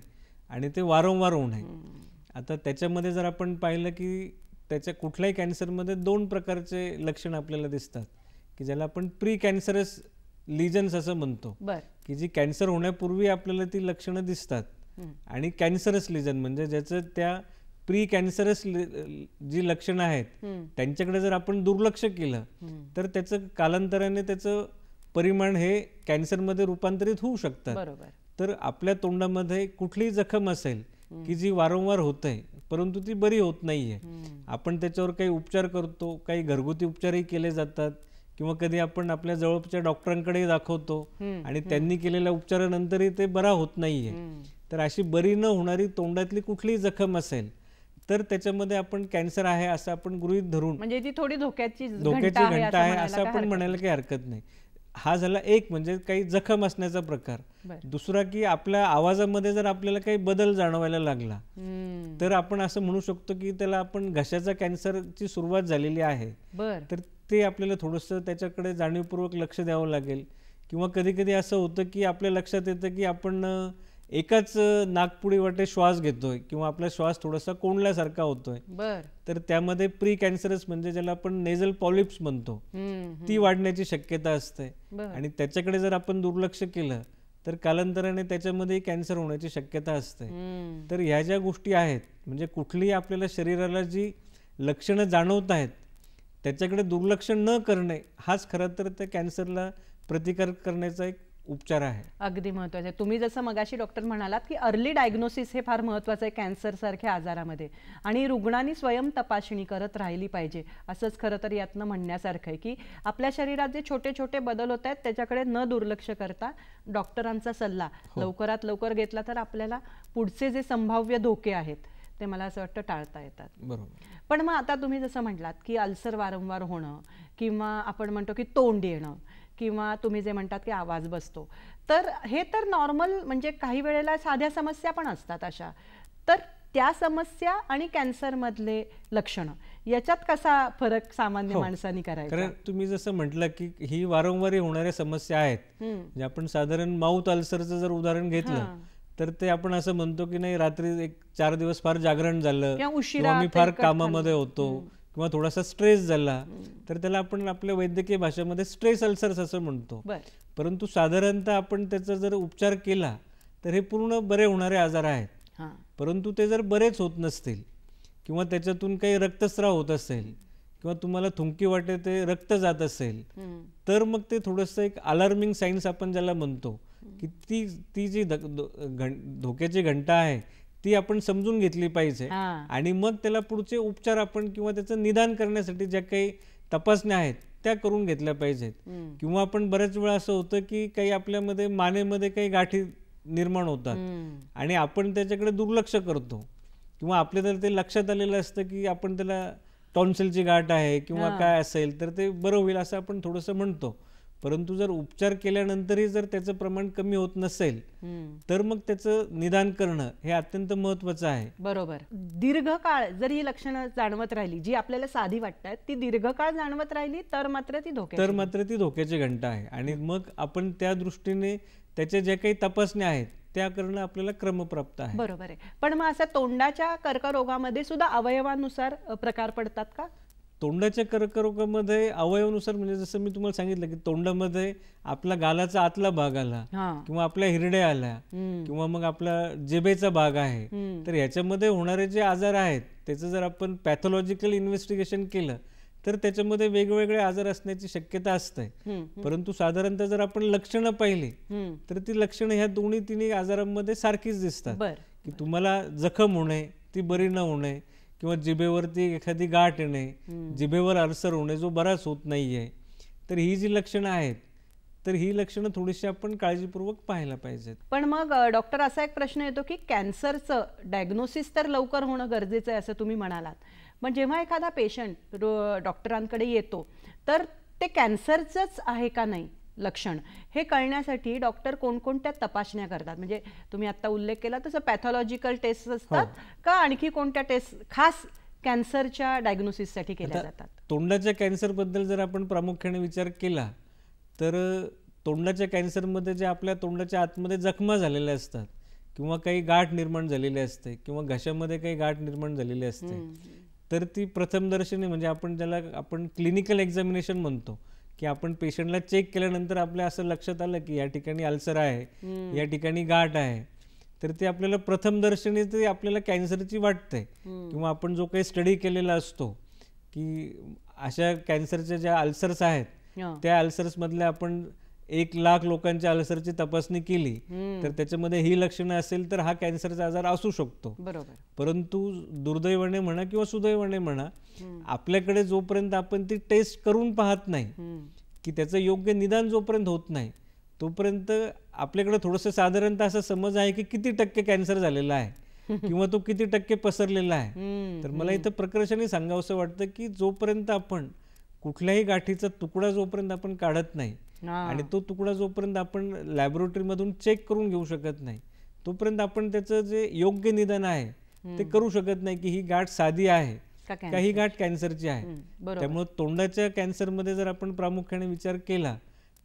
आणि ते वारंवार होणे. आता त्याच्यामध्ये जर आपण पाहिलं की त्याच्या कुठल्याही कॅन्सरमध्ये 2 प्रकारचे लक्षण आपल्याला दिसतात की ज्याला आपण प्री कॅन्सरस लिजन्स असं म्हणतो, की जी कॅन्सर होण्यापूर्वी आपल्याला ती लक्षणं दिसतात, आणि कॅन्सरस लिजन म्हणजे ज्याचं त्या प्री कॅन्सरस जी लक्षणं आहेत त्यांच्याकडे जर आपण दुर्लक्ष केलं तर त्याचं कालांतराने त्याचं परिमाण हे कॅन्सरमध्ये रूपांतरित होऊ शकतात. तर आपल्या तोंडामध्ये कुठलीही जखम असेल की जी वारंवार होते परंतु ती बरी होत नाहीये, आपण त्याच्यावर काही उपचार करतो, काही घरगुती उपचारही केले जातात किंवा कधी आपण आपल्या जवळच्या डॉक्टरांकडे दाखवतो आणि त्यांनी केलेल्या उपचारानंतरही ते बरा होत नाहीये. तर अशी बरी न होणारी तोंडातली कुठलीही जखम असेल तर त्याच्यामध्ये आपण कॅन्सर आहे असं आपण गृहीत धरून, म्हणजे ती थोडी धोक्याची घंटा आहे असं आपण म्हणायला काही हरकत नाही. हा झाला एक म्हणजे काही जखम असण्याचा प्रकार. दुसरा की आपल्या आवाजामध्ये जर आपल्याला काही बदल जाणवायला लागला तर आपण असं म्हणू शकतो की त्याला आपण घशाचा कॅन्सरची सुरुवात झालेली आहे. तर ते आपल्याला थोडंसं त्याच्याकडे जाणीवपूर्वक लक्ष द्यावं लागेल. किंवा कधी कधी असं होतं की आपल्या लक्षात येतं की आपण एकाच नाकपुडी वाटे श्वास घेतोय किंवा आपला श्वास थोडासा कोंडल्यासारखा होतोय, तर त्यामध्ये प्री कॅन्सरस म्हणजे ज्याला आपण नेझल पॉलिप्स म्हणतो ती वाढण्याची शक्यता असते. आणि त्याच्याकडे जर आपण दुर्लक्ष केलं तर कालांतराने त्याच्यामध्ये कॅन्सर होण्याची शक्यता असते. तर ह्या ज्या गोष्टी आहेत म्हणजे कुठलीही आपल्याला शरीराला जी लक्षणं जाणवत आहेत त्याच्याकडे दुर्लक्ष न करणे हाच खरं तर त्या कॅन्सरला प्रतिकार करण्याचा एक उपचार आहे. अगदी महत्त्वाचं आहे. तुम्ही जसं मगाशी डॉक्टर म्हणालात की अर्ली डायग्नोसिस हे फार महत्त्वाचं आहे कॅन्सर सारख्या आजारामध्ये, आणि रुग्णांनी स्वयं तपासणी करत राहिली पाहिजे असंच खरं तर यातनं म्हणण्यासारखं आहे की आपल्या शरीरात जे छोटे छोटे बदल होत आहेत त्याच्याकडे न दुर्लक्ष करता डॉक्टरांचा सल्ला लवकरात लवकर घेतला तर आपल्याला पुढचे जे संभाव्य धोके आहेत ते मला असं वाटतं टाळता येतात. बरोबर. पण मग आता तुम्ही जसं म्हटलात की अल्सर वारंवार होणं किंवा आपण म्हणतो की तोंड येणं किंवा तुम्ही जे म्हणतात की आवाज बसतो, तर हे तर नॉर्मल म्हणजे काही वेळेला साध्या समस्या पण असतात अशा. तर त्या समस्या आणि कॅन्सर मधले लक्षणं याच्यात कसा फरक सामान्य माणसांनी करायचा? कारण तुम्ही जसं म्हटलं की ही वारंवार होणाऱ्या समस्या आहेत, म्हणजे आपण साधारण माउथ अल्सरचं जर उदाहरण घेतलं तर ते आपण असं म्हणतो की नाही रात्री 4 दिवस फार जागरण झालं किंवा मी फार कामामध्ये होतो किंवा थोडासा स्ट्रेस झाला तर त्याला आपण आपल्या वैद्यकीय भाषेमध्ये स्ट्रेस अल्सर्स असं म्हणतो. परंतु साधारणतः आपण त्याचा जर उपचार केला तर हे पूर्ण बरे होणारे आजार आहेत. परंतु ते जर बरेच होत नसतील किंवा त्याच्यातून काही रक्तस्राव होत असेल किंवा तुम्हाला थुंकी वाटे ते रक्त जात असेल तर मग ते थोडंसं एक अलार्मिंग सायन्स आपण ज्याला म्हणतो की ती जी धोक्याची घंटा आहे ती आपण समजून घेतली पाहिजे आणि मग त्याला पुढचे उपचार आपण किंवा त्याचं निदान करण्यासाठी ज्या काही तपासण्या आहेत त्या करून घेतल्या पाहिजेत. किंवा आपण बऱ्याच वेळा असं होतं की काही आपल्यामध्ये मानेमध्ये काही गाठी निर्माण होतात आणि आपण त्याच्याकडे दुर्लक्ष करतो किंवा आपल्या तर ते लक्षात आलेलं असतं की आपण त्याला टॉन्सिलची गाठ आहे किंवा काय असेल तर ते बरं होईल असं आपण थोडंसं म्हणतो. परंतु जर उपचार केल्यानंतरही जर त्याचं प्रमाण कमी होत नसेल तर मग त्याचं निदान करणं हे अत्यंत महत्त्वाचं आहे. बरोबर. दीर्घकाळ जर ही लक्षणं जाणवत राहिली, जी आपल्याला साधी वाटतात ती दीर्घकाळ जाणवत राहिली तर मात्र ती धोक्याची घंटा आहे. आणि मग आपण त्या दृष्टीने त्याच्या ज्या काही तपासण्या आहेत त्या करणं आपल्याला क्रमप्राप्त आहे. बरोबर आहे. पण मग असं तोंडाच्या कर्करोगामध्ये सुद्धा अवयवानुसार प्रकार पडतात का? तोंडाच्या कर्करोगामध्ये अवयवानुसार म्हणजे जसं मी तुम्हाला सांगितलं की तोंडामध्ये आपला गालाचा आतला भाग आला किंवा आपल्या हिरड्या आल्या किंवा मग आपला जिभेचा भाग आहे, तर ह्याच्यामध्ये होणारे जे आजार आहेत त्याचं जर आपण पॅथॉलॉजिकल इन्व्हेस्टिगेशन केलं तर त्याच्यामध्ये वेगवेगळे आजार असण्याची शक्यता असते. परंतु साधारणतः जर आपण लक्षणं पाहिली तर ती लक्षणं ह्या दोन्ही तिन्ही आजारांमध्ये सारखीच दिसतात. की तुम्हाला जखम होणे, ती बरी न होणे किंवा जिभेवरती एखादी गाठ येणे, जिभेवर अल्सर होणे जो बराच होत नाहीये, तर ही जी लक्षणं आहेत तर ही लक्षणं थोडीशी आपण काळजीपूर्वक पाहायला पाहिजेत. पण मग डॉक्टर असा एक प्रश्न येतो की कॅन्सरचं डायग्नोसिस तर लवकर होणं गरजेचं आहे असं तुम्ही म्हणालात, पण जेव्हा एखादा पेशंट डॉक्टरांकडे येतो तर ते कॅन्सरचंच आहे का नाही लक्षण हे कळण्यासाठी डॉक्टर कोणकोणत्या तपासण्या करतात? म्हणजे तुम्ही आता उल्लेख केला तसं पॅथॉलॉजिकल टेस्ट असतात का आणखी कोणत्या टेस्ट खास कॅन्सरच्या डायग्नोसिससाठी केल्या जातात? तोंडाच्या कॅन्सरबद्दल जर आपण प्रामुख्याने विचार केला तर तोंडाच्या कॅन्सरमध्ये जे आपल्या तोंडाच्या आतमध्ये जखमा झालेल्या असतात किंवा काही गाठ निर्माण झालेली असते किंवा घशामध्ये काही गाठ निर्माण झालेली असते, तर ती प्रथमदर्शनी म्हणजे आपण क्लिनिकल एक्झामिनेशन म्हणतो की आपण पेशंटला चेक केल्यानंतर आपल्या असं लक्षात आलं की या ठिकाणी अल्सर आहे, या ठिकाणी गाठ आहे, तर ते आपल्याला प्रथमदर्शनी ते आपल्याला कॅन्सरची वाटते. किंवा आपण जो काही स्टडी केलेला असतो की अशा कॅन्सरच्या ज्या अल्सर्स आहेत त्या अल्सर्स मधल्या आपण 1,00,000 लोकांच्या अल्सरची तपासणी केली तर त्याच्यामध्ये ही लक्षणं असेल तर हा कॅन्सरचा आजार असू शकतो. परंतु दुर्दैवाने म्हणा किंवा सुदैवाने म्हणा आपल्याकडे जोपर्यंत आपण ती टेस्ट करून पाहत नाही की त्याचं योग्य निदान जोपर्यंत होत नाही तोपर्यंत आपल्याकडे थोडंसं साधारणतः असा समज आहे की किती टक्के कॅन्सर झालेला आहे किंवा तो किती टक्के पसरलेला आहे. तर मला इथं प्रकर्षाने सांगावंसं वाटतं की जोपर्यंत आपण कुठल्याही गाठीचा तुकडा जोपर्यंत आपण काढत नाही आणि तो तुकडा जोपर्यंत आपण लॅबोरेटरीमधून चेक करून घेऊ शकत नाही तोपर्यंत आपण त्याचं जे योग्य निदान आहे ते करू शकत नाही की ही गाठ साधी आहे का ही गाठ कॅन्सरची आहे. त्यामुळे तोंडाच्या कॅन्सरमध्ये जर आपण प्रामुख्याने विचार केला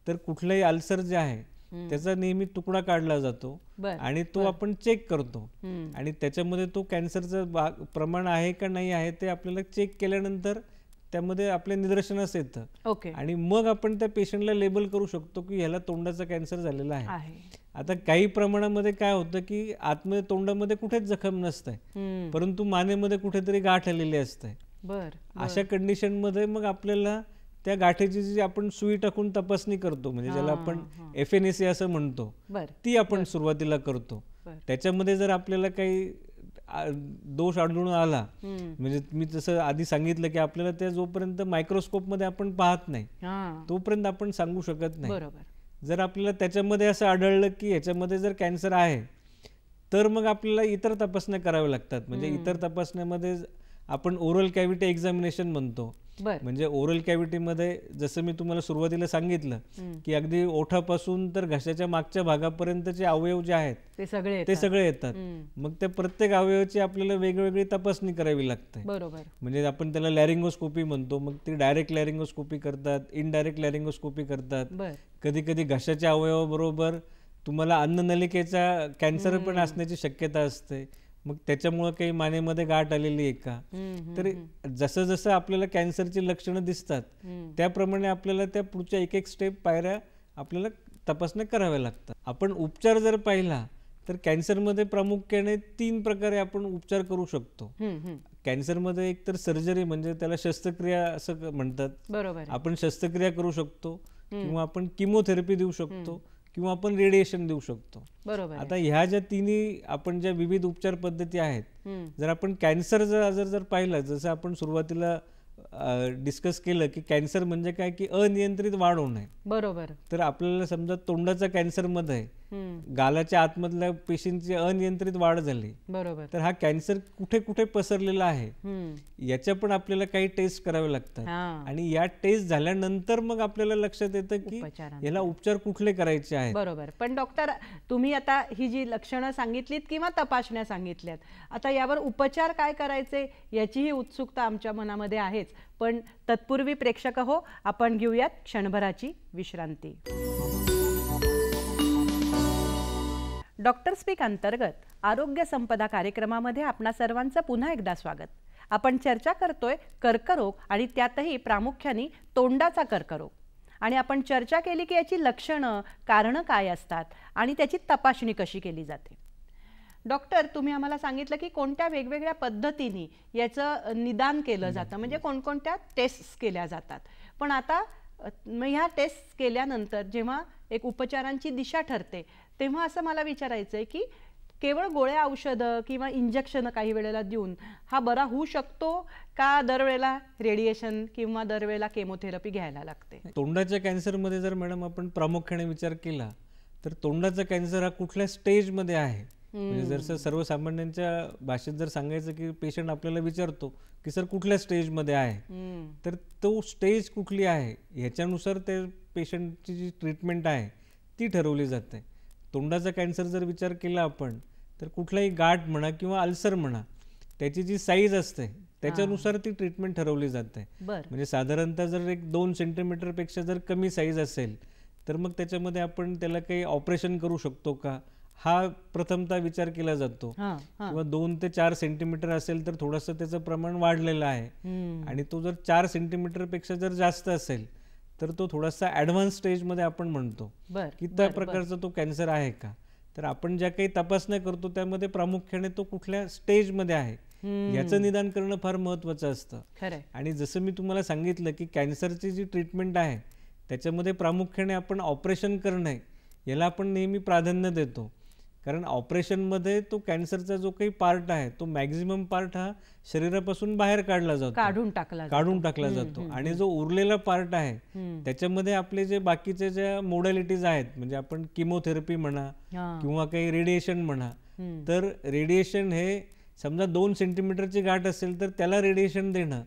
तर कुठलाही अल्सर जे आहे त्याचा नेहमी तुकडा काढला जातो आणि तो आपण चेक करतो आणि त्याच्यामध्ये तो कॅन्सरचं प्रमाण आहे का नाही आहे ते आपल्याला चेक केल्यानंतर त्यामध्ये आपल्या निदर्शनास येतं आणि मग आपण त्या पेशंटला लेबल करू शकतो की ह्याला तोंडाचा कॅन्सर झालेला आहे. आता काही प्रमाणामध्ये काय होतं की आतमध्ये तोंडामध्ये कुठेच जखम नसते परंतु मानेमध्ये कुठेतरी गाठ आलेली असते. अशा कंडिशन मध्ये मग आपल्याला त्या गाठीची जी आपण सुई टाकून तपासणी करतो म्हणजे ज्याला आपण FNAC असं म्हणतो ती आपण सुरुवातीला करतो. त्याच्यामध्ये जर आपल्याला काही दोष आढळून आला म्हणजे मी जसं आधी सांगितलं की आपल्याला त्या जोपर्यंत मायक्रोस्कोप मध्ये आपण पाहत नाही तोपर्यंत आपण सांगू शकत नाही. जर आपल्याला त्याच्यामध्ये असं आढळलं की ह्याच्यामध्ये जर कॅन्सर आहे तर मग आपल्याला इतर तपासण्या कराव्या लागतात. म्हणजे इतर तपासण्यामध्ये आपण ओरल कॅव्हिटी एक्झामिनेशन म्हणतो. म्हणजे ओरल कॅव्हिटीमध्ये जसं मी तुम्हाला सुरुवातीला सांगितलं की अगदी ओठापासून तर घशाच्या मागच्या भागापर्यंतचे अवयव जे आहेत ते सगळे येतात. मग त्या प्रत्येक अवयवाची आपल्याला वेगवेगळी तपासणी करावी लागते. म्हणजे आपण त्याला लॅरिंगोस्कोपी म्हणतो. मग ती डायरेक्ट लॅरिंगोस्कोपी करतात, इनडायरेक्ट लॅरिंगोस्कोपी करतात. कधी कधी घशाच्या अवयवाबरोबर तुम्हाला अन्ननलिकेचा कॅन्सर पण असण्याची शक्यता असते. मग त्याच्यामुळे काही मानेमध्ये गाठ आलेली आहे का, तर जसं जसं आपल्याला कॅन्सरची लक्षणं दिसतात त्याप्रमाणे आपल्याला त्या पुढच्या एक एक स्टेप पायऱ्या आपल्याला तपासण्या कराव्या लागतात. आपण उपचार जर पाहिला तर कॅन्सरमध्ये प्रामुख्याने 3 प्रकारे आपण उपचार करू शकतो. कॅन्सरमध्ये एक तर सर्जरी म्हणजे त्याला शस्त्रक्रिया असं म्हणतात. आपण शस्त्रक्रिया करू शकतो किंवा आपण किमोथेरपी देऊ शकतो किंवा आपण रेडिएशन देऊ शकतो. आता ह्या ज्या तिन्ही आपण ज्या विविध उपचार पद्धती आहेत जर आपण कॅन्सरचा आजार जर पाहिला जसं आपण सुरुवातीला डिस्कस केलं की कॅन्सर म्हणजे काय की अनियंत्रित वाढ होणे. तर आपल्याला समजा तोंडाचा कॅन्सर मध्ये गालाच्या आतमधल्या पेशींची अनियंत्रित वाढ झाली, बरोबर, तर हा कॅन्सर कुठे कुठे पसरलेला आहे याच्या पण आपल्याला काही टेस्ट करावे लागतात. आणि या टेस्ट झाल्यानंतर मग आपल्याला लक्षात येतं की याला उपचार कुठले करायचे आहेत. बरोबर. पण डॉक्टर, तुम्ही आता ही जी लक्षणं सांगितलीत किंवा तपासण्या सांगितल्यात, आता यावर उपचार काय करायचे याचीही उत्सुकता आमच्या मनामध्ये आहेच. पण तत्पूर्वी प्रेक्षक हो, आपण घेऊयात क्षणभराची विश्रांती. डॉक्टर स्पीक अंतर्गत आरोग्य संपदा कार्यक्रमामध्ये आपणा सर्वांचं पुन्हा एकदा स्वागत. आपण चर्चा करतोय कर्करोग आणि त्यातही प्रामुख्याने तोंडाचा कर्करोग. आणि आपण चर्चा केली की याची लक्षणं, कारणं काय असतात आणि त्याची तपासणी कशी केली जाते. डॉक्टर, तुम्ही आम्हाला सांगितलं की कोणत्या वेगवेगळ्या पद्धतीने याचं निदान केलं जातं, म्हणजे कोणकोणत्या टेस्ट केल्या जातात. पण आता ह्या टेस्ट केल्यानंतर जेव्हा एक उपचारांची दिशा ठरते, तेव्हा असं मला विचारायचं आहे की केवळ गोळ्या, औषधं किंवा इंजेक्शन काही वेळेला देऊन हा बरा होऊ शकतो का दरवेळेला रेडिएशन किंवा दरवेळेला केमोथेरपी घ्यायला लागते? तोंडाच्या कॅन्सरमध्ये जर मॅडम आपण प्रामुख्याने विचार केला तर तोंडाचा कॅन्सर हा कुठल्या स्टेजमध्ये आहे, म्हणजे जर सर्वसामान्यांच्या भाषेत जर सांगायचं की पेशंट आपल्याला विचारतो की सर कुठल्या स्टेजमध्ये आहे, तर तो स्टेज कुठली आहे ह्याच्यानुसार ते पेशंटची जी ट्रीटमेंट आहे ती ठरवली जाते. तोंडाचा कॅन्सर जर विचार केला आपण तर कुठलाही गाठ म्हणा किंवा अल्सर म्हणा, त्याची जी साईज असते त्याच्यानुसार ती ट्रीटमेंट ठरवली जाते. म्हणजे साधारणतः जर एक 2 सेंटीमीटरपेक्षा जर कमी साईज असेल तर मग त्याच्यामध्ये आपण त्याला काही ऑपरेशन करू शकतो का, हा प्रथमतः विचार केला जातो. किंवा 2 ते 4 सेंटीमीटर असेल तर थोडंसं त्याचं प्रमाण वाढलेलं आहे, आणि तो जर 4 सेंटीमीटरपेक्षा जर जास्त असेल तर तो थोडासा ॲडव्हान्स स्टेजमध्ये आपण म्हणतो की त्या प्रकारचा तो कॅन्सर आहे का. तर आपण ज्या काही तपासण्या करतो त्यामध्ये प्रामुख्याने तो कुठल्या स्टेजमध्ये आहे याचं निदान करणं फार महत्त्वाचं असतं. आणि जसं मी तुम्हाला सांगितलं की कॅन्सरची जी ट्रीटमेंट आहे त्याच्यामध्ये प्रामुख्याने आपण ऑपरेशन करणं याला आपण नेहमी प्राधान्य देतो. कारण ऑपरेशनमध्ये तो कॅन्सरचा जो काही पार्ट आहे तो मॅक्झिमम पार्ट हा शरीरापासून बाहेर काढला जातो, काढून टाकला जातो. आणि जो उरलेला पार्ट आहे त्याच्यामध्ये आपले जे बाकीचे ज्या मोडॅलिटीज आहेत, म्हणजे आपण किमोथेरपी म्हणा किंवा काही रेडिएशन म्हणा, तर रेडिएशन हे समजा 2 सेंटीमीटरची गाठ असेल तर त्याला रेडिएशन देणं,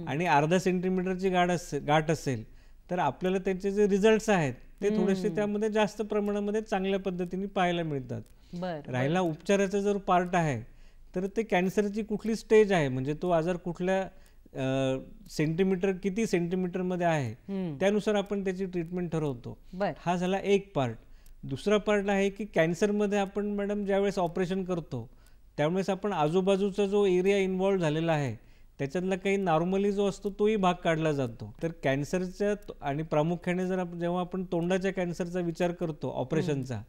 आणि अर्धा सेंटीमीटरची गाठ असेल तर आपल्याला त्याचे जे रिझल्ट्स आहेत ते थोडेसे त्यामध्ये जास्त प्रमाणामध्ये चांगल्या पद्धतीने पाहायला मिळतात. राहिला उपचाराचा जर पार्ट आहे तर ते कॅन्सरची कुठली स्टेज आहे, म्हणजे तो आजार कुठल्या सेंटीमीटर, किती सेंटीमीटरमध्ये आहे त्यानुसार आपण त्याची ट्रीटमेंट ठरवतो. हा झाला एक पार्ट. दुसरा पार्ट आहे की कॅन्सरमध्ये आपण मॅडम ज्यावेळेस ऑपरेशन करतो त्यावेळेस आपण आजूबाजूचा जो एरिया इन्व्हॉल्व झालेला आहे त्याच्यातला काही नॉर्मली जो असतो तोही भाग काढला जातो. तर कॅन्सरच्या आणि प्रामुख्याने जर जेव्हा आपण तोंडाच्या कॅन्सरचा विचार करतो ऑपरेशनचा,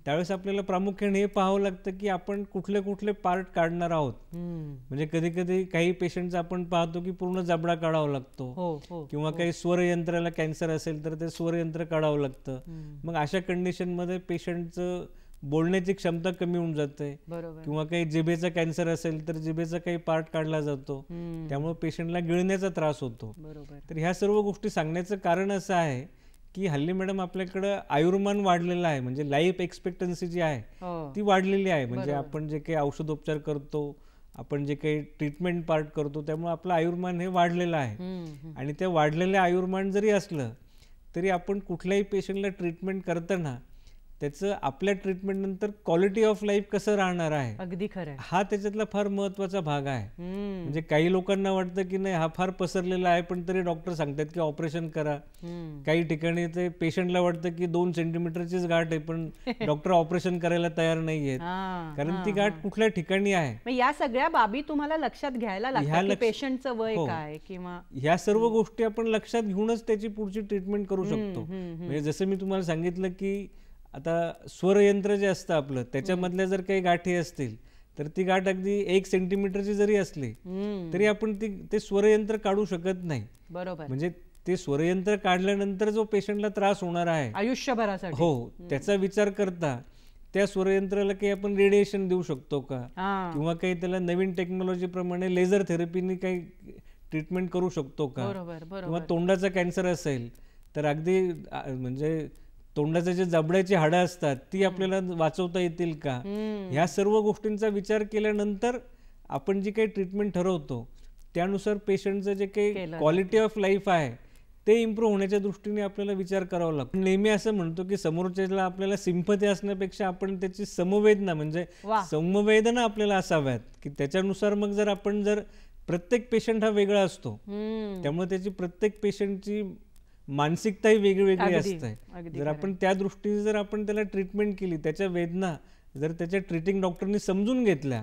त्यावेळेस आपल्याला प्रामुख्याने हे पाहावं लागतं की आपण कुठले कुठले पार्ट काढणार आहोत. म्हणजे कधी कधी काही पेशंटचा आपण पाहतो की पूर्ण जबडा काढावा लागतो, किंवा काही स्वरयंत्राला कॅन्सर असेल तर ते स्वरयंत्र काढावं लागतं. मग अशा कंडिशनमध्ये पेशंटचं बोलण्याची क्षमता कमी होऊन जाते. किंवा काही जिभेचा कॅन्सर असेल तर जिभेचा काही पार्ट काढला जातो, त्यामुळे पेशंटला गिळण्याचा त्रास होतो. तर ह्या सर्व गोष्टी सांगण्याचं कारण असं आहे की हल्ली मॅडम आपल्याकडं आयुर्मान वाढलेलं आहे, म्हणजे लाईफ एक्सपेक्टन्सी जी आहे ती वाढलेली आहे. म्हणजे आपण जे काही औषधोपचार करतो, आपण जे काही ट्रीटमेंट पार्ट करतो, त्यामुळे आपलं आयुर्मान हे वाढलेलं आहे. आणि त्या वाढलेल्या आयुर्मान जरी असलं तरी आपण कुठल्याही पेशंटला ट्रीटमेंट करताना त्याचं आपल्या ट्रीटमेंट नंतर क्वालिटी ऑफ लाईफ कसं राहणार आहे, अगदी खरं, हा त्याच्यातला फार महत्वाचा भाग आहे. म्हणजे काही लोकांना वाटतं की नाही हा फार पसरलेला आहे पण तरी डॉक्टर सांगतात की ऑपरेशन करा. काही ठिकाणी ते पेशंटला वाटतं की 2 सेंटीमीटरचीच गाठ आहे पण डॉक्टर ऑपरेशन करायला तयार नाहीयेत, कारण ती गाठ कुठल्या ठिकाणी आहे. या सगळ्या बाबी तुम्हाला लक्षात घ्यायला लागतात, पेशंटचं वय काय किंवा ह्या सर्व गोष्टी आपण लक्षात घेऊनच त्याची पुढची ट्रीटमेंट करू शकतो. म्हणजे जसं मी तुम्हाला सांगितलं की आता स्वरयंत्र जे असतं आपलं त्याच्यामधल्या जर काही गाठी असतील तर ती गाठ अगदी 1 सेंटीमीटरची जरी असली तरी आपण ते स्वरयंत्र काढू शकत नाही. बरोबर, म्हणजे ते स्वरयंत्र काढल्यानंतर जो पेशंटला त्रास होणार आहे आयुष्यभरासाठी, हो, त्याचा विचार करता त्या स्वरयंत्राला काही आपण रेडिएशन देऊ शकतो का, किंवा काही त्याला नवीन टेक्नॉलॉजी प्रमाणे लेझर थेरपीने काही ट्रीटमेंट करू शकतो का. किंवा तोंडाचा कॅन्सर असेल तर अगदी म्हणजे तोंडाचे जे जबड्याची हाडं असतात ती आपल्याला वाचवता येतील का, ह्या सर्व गोष्टींचा विचार केल्यानंतर आपण जी काही ट्रीटमेंट ठरवतो त्यानुसार पेशंटचं जे काही क्वालिटी ऑफ लाईफ आहे ते इम्प्रूव्ह होण्याच्या दृष्टीने आपल्याला विचार करावा लागतो. नेहमी असं म्हणतो की समोरच्याला आपल्याला सिंपथी असण्यापेक्षा आपण त्याची समवेदना म्हणजे संवेदना आपल्याला असाव्यात, की त्याच्यानुसार मग जर आपण प्रत्येक पेशंट हा वेगळा असतो, त्यामुळे त्याची प्रत्येक पेशंटची मानसिकताही वेगळी असते. जर आपण त्या दृष्टीने जर आपण त्याला ट्रीटमेंट केली, त्याच्या वेदना जर त्याच्या ट्रीटिंग डॉक्टरनी समजून घेतल्या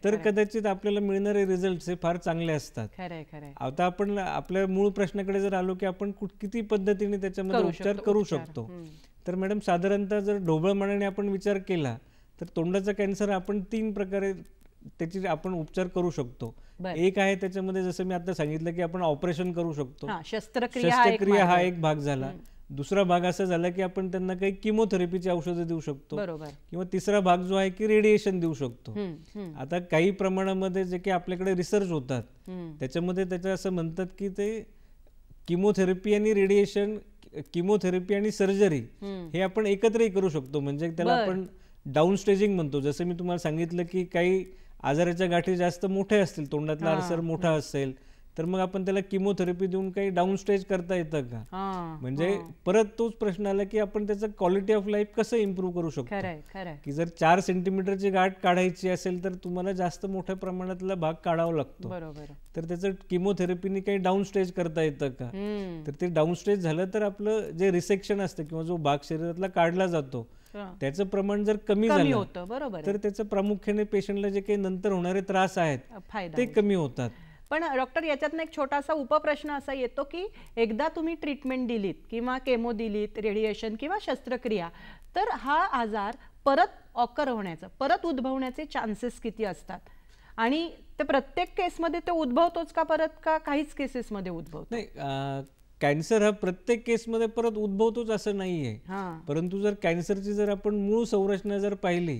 तर कदाचित आपल्याला मिळणारे रिझल्ट हे फार चांगले असतात. आता आपण आपल्या मूळ प्रश्नाकडे जर आलो की आपण किती पद्धतीने त्याच्यामध्ये उपचार करू शकतो, तर मॅडम साधारणतः जर ढोबळ मनाने आपण विचार केला तर तोंडाचा कॅन्सर आपण 3 प्रकारे त्याची आपण उपचार करू शकतो. एक आहे त्याच्यामध्ये जसं मी आता सांगितलं की आपण ऑपरेशन करू शकतो, शस्त्रक्रिया हा एक भाग झाला. दुसरा भाग असा झाला की आपण त्यांना काही किमोथेरपीची औषधं देऊ शकतो, किंवा तिसरा भाग जो आहे की रेडिएशन देऊ शकतो. आता काही प्रमाणामध्ये जे काही आपल्याकडे रिसर्च होतात त्याच्यामध्ये त्याचं असं म्हणतात की ते किमोथेरपी आणि रेडिएशन, किमोथेरपी आणि सर्जरी हे आपण एकत्रही करू शकतो. म्हणजे त्याला आपण डाऊन स्टेजिंग म्हणतो. जसं मी तुम्हाला सांगितलं की काही आजाराच्या गाठी जास्त मोठ्या असतील, तोंडातला अल्सर मोठा असेल तर मग आपण त्याला किमोथेरपी देऊन काही डाऊन स्टेज करता येतं का. म्हणजे परत तोच प्रश्न आला की आपण त्याचं क्वालिटी ऑफ लाईफ कसं इम्प्रूव्ह करू शकतो. की जर 4 सेंटीमीटरची गाठ काढायची असेल तर तुम्हाला जास्त मोठ्या प्रमाणातला भाग काढावा लागतो, तर त्याचं किमोथेरपीने काही डाऊन स्टेज करता येतं का. तर ते डाऊन स्टेज झालं तर आपलं जे रिसेक्शन असतं किंवा जो भाग शरीरातला काढला जातो त्याचं प्रमाण जर कमी झालं तर त्याचं प्रामुख्याने पेशंटला जे काही नंतर होणारे त्रास आहेत ते कमी होतात. पण डॉक्टर याच्यातनं एक छोटासा उपप्रश्न असा येतो की एकदा तुम्ही ट्रीटमेंट दिलीत किंवा केमो दिलीत, रेडिएशन किंवा शस्त्रक्रिया, तर हा आजार परत ऑकर होण्याचं, परत उद्भवण्याचे चान्सेस किती असतात, आणि ते प्रत्येक केसमध्ये ते उद्भवतोच का परत, का काहीच केसेसमध्ये उद्भवतो? नाही, कॅन्सर हा प्रत्येक केसमध्ये परत उद्भवतोच असं नाहीये. परंतु जर कॅन्सरची जर आपण मूळ संरचना जर पाहिली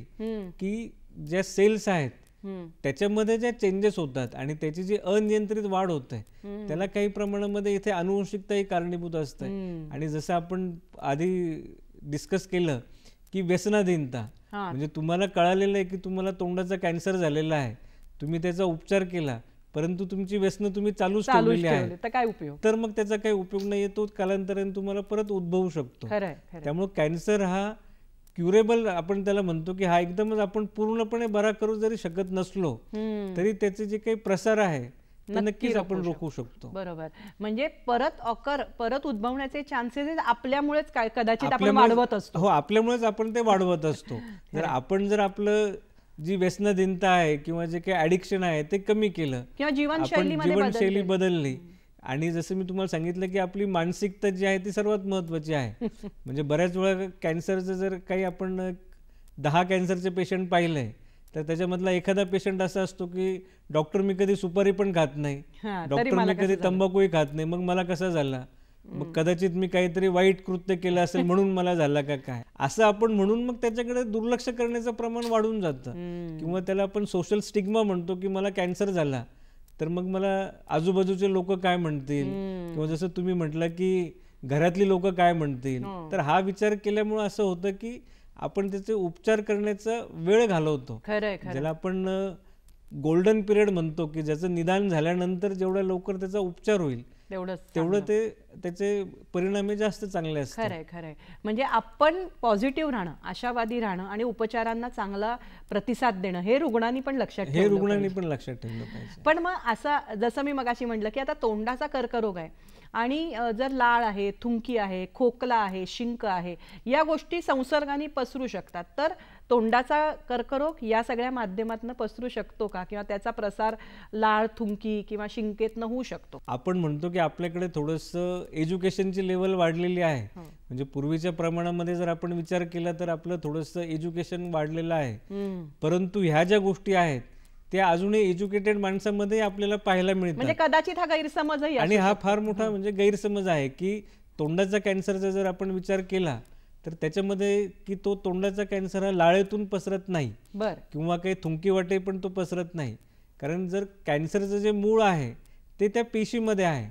की ज्या सेल्स आहेत त्याच्यामध्ये ज्या चेंजेस होतात आणि त्याची जी अनियंत्रित वाढ होते त्याला काही प्रमाणामध्ये इथे अनुवंशिकताही कारणीभूत असते. आणि जसं आपण आधी डिस्कस केलं की व्यसनाधीनता, म्हणजे तुम्हाला कळालेलं आहे की तुम्हाला तोंडाचा कॅन्सर झालेला आहे, तुम्ही त्याचा उपचार केला परंतु तुमची व्यसन तुम्ही चालूच ठेवलेली आहे, तर काय उपयोग, तर मग त्याचा काही उपयोग नाही, तो कालांतराने तुम्हाला परत उद्भवू शकतो. त्यामुळे कॅन्सर हा क्युरेबल आपण त्याला म्हणतो की हा एकदमच आपण पूर्णपणे बरा करू जरी शकत नसलो तरी त्याचे जे काही प्रसार आहे ते नक्कीच आपण रोखू शकतो. बरोबर. म्हणजे परत उद्भवण्याचे चान्सेस आपल्यामुळेच काय कदाचित आपण वाढवत असतो. हो, आपल्यामुळेच आपण ते वाढवत असतो. जर आपलं जी व्यसनाधीनता आहे किंवा जे काही ऍडिक्शन आहे ते कमी केलं किंवा जीवनशैली बदलली, आणि जसं मी तुम्हाला सांगितलं की आपली मानसिकता जी आहे ती सर्वात महत्वाची आहे. म्हणजे बऱ्याच वेळा कॅन्सरचं जर काही आपण 10 कॅन्सरचे पेशंट पाहिले तर त्याच्यामधला एखादा पेशंट असा असतो की डॉक्टर मी कधी सुपारी पण खात नाही, डॉक्टर मी कधी तंबाखूही खात नाही, मग मला कसा झाला, मग कदाचित मी काहीतरी वाईट कृत्य केलं असेल म्हणून मला झाला का काय, असं आपण म्हणून मग त्याच्याकडे दुर्लक्ष करण्याचं प्रमाण वाढून जातं. किंवा त्याला आपण सोशल स्टिग्मा म्हणतो की मला कॅन्सर झाला तर मग मला आजूबाजूचे लोक काय म्हणतील, किंवा जसं तुम्ही म्हटलं की घरातली लोक काय म्हणतील, तर हा विचार केल्यामुळे असं होतं की आपण त्याचे उपचार करण्याचा वेळ घालवतो, ज्याला आपण गोल्डन पिरियड म्हणतो, की ज्याचं निदान झाल्यानंतर जेवढ्या लवकर त्याचा उपचार होईल तेवढं ते त्याचे परिणाम जास्त चांगले असतात. खरंय. म्हणजे आपण पॉझिटिव्ह राहणं, आशावादी राहणं आणि उपचारांना चांगला प्रतिसाद देणं हे रुग्णांनी पण लक्षात ठेवलं पाहिजे. पण मग असा जसं मी मगाशी म्हटलं की आता तोंडाचा कर्करोग आहे आणि जर लाळ आहे, थुंकी आहे, खोकला आहे, शिंक आहे, या गोष्टी संसर्गाने पसरू शकतात, तर तोंडाचा कर्करोग या सगळ्या माध्यमातून पसरू शकतो का, किंवा त्याचा प्रसार लाळ, थुंकी किंवा शिंकेतनं होऊ शकतो? आपण म्हणतो की आपल्याकडे थोडंसं एज्युकेशनची लेवल वाढलेली आहे. म्हणजे पूर्वीच्या प्रमाणामध्ये जर आपण विचार केला तर आपलं थोडंसं एज्युकेशन वाढलेलं आहे, परंतु ह्या ज्या गोष्टी आहेत त्या अजूनही एज्युकेटेड माणसामध्ये आपल्याला पाहायला मिळतात. म्हणजे कदाचित हा गैरसमजही, आणि हा फार मोठा म्हणजे गैरसमज आहे की तोंडाचा कॅन्सरचा जर आपण विचार केला तर त्याच्यामध्ये की तो तोंडाचा कॅन्सर हा लाळेतून पसरत नाही किंवा काही थुंकी वाटे पण तो पसरत नाही, कारण जर कॅन्सरचं जे मूळ आहे ते त्या पेशीमध्ये आहे,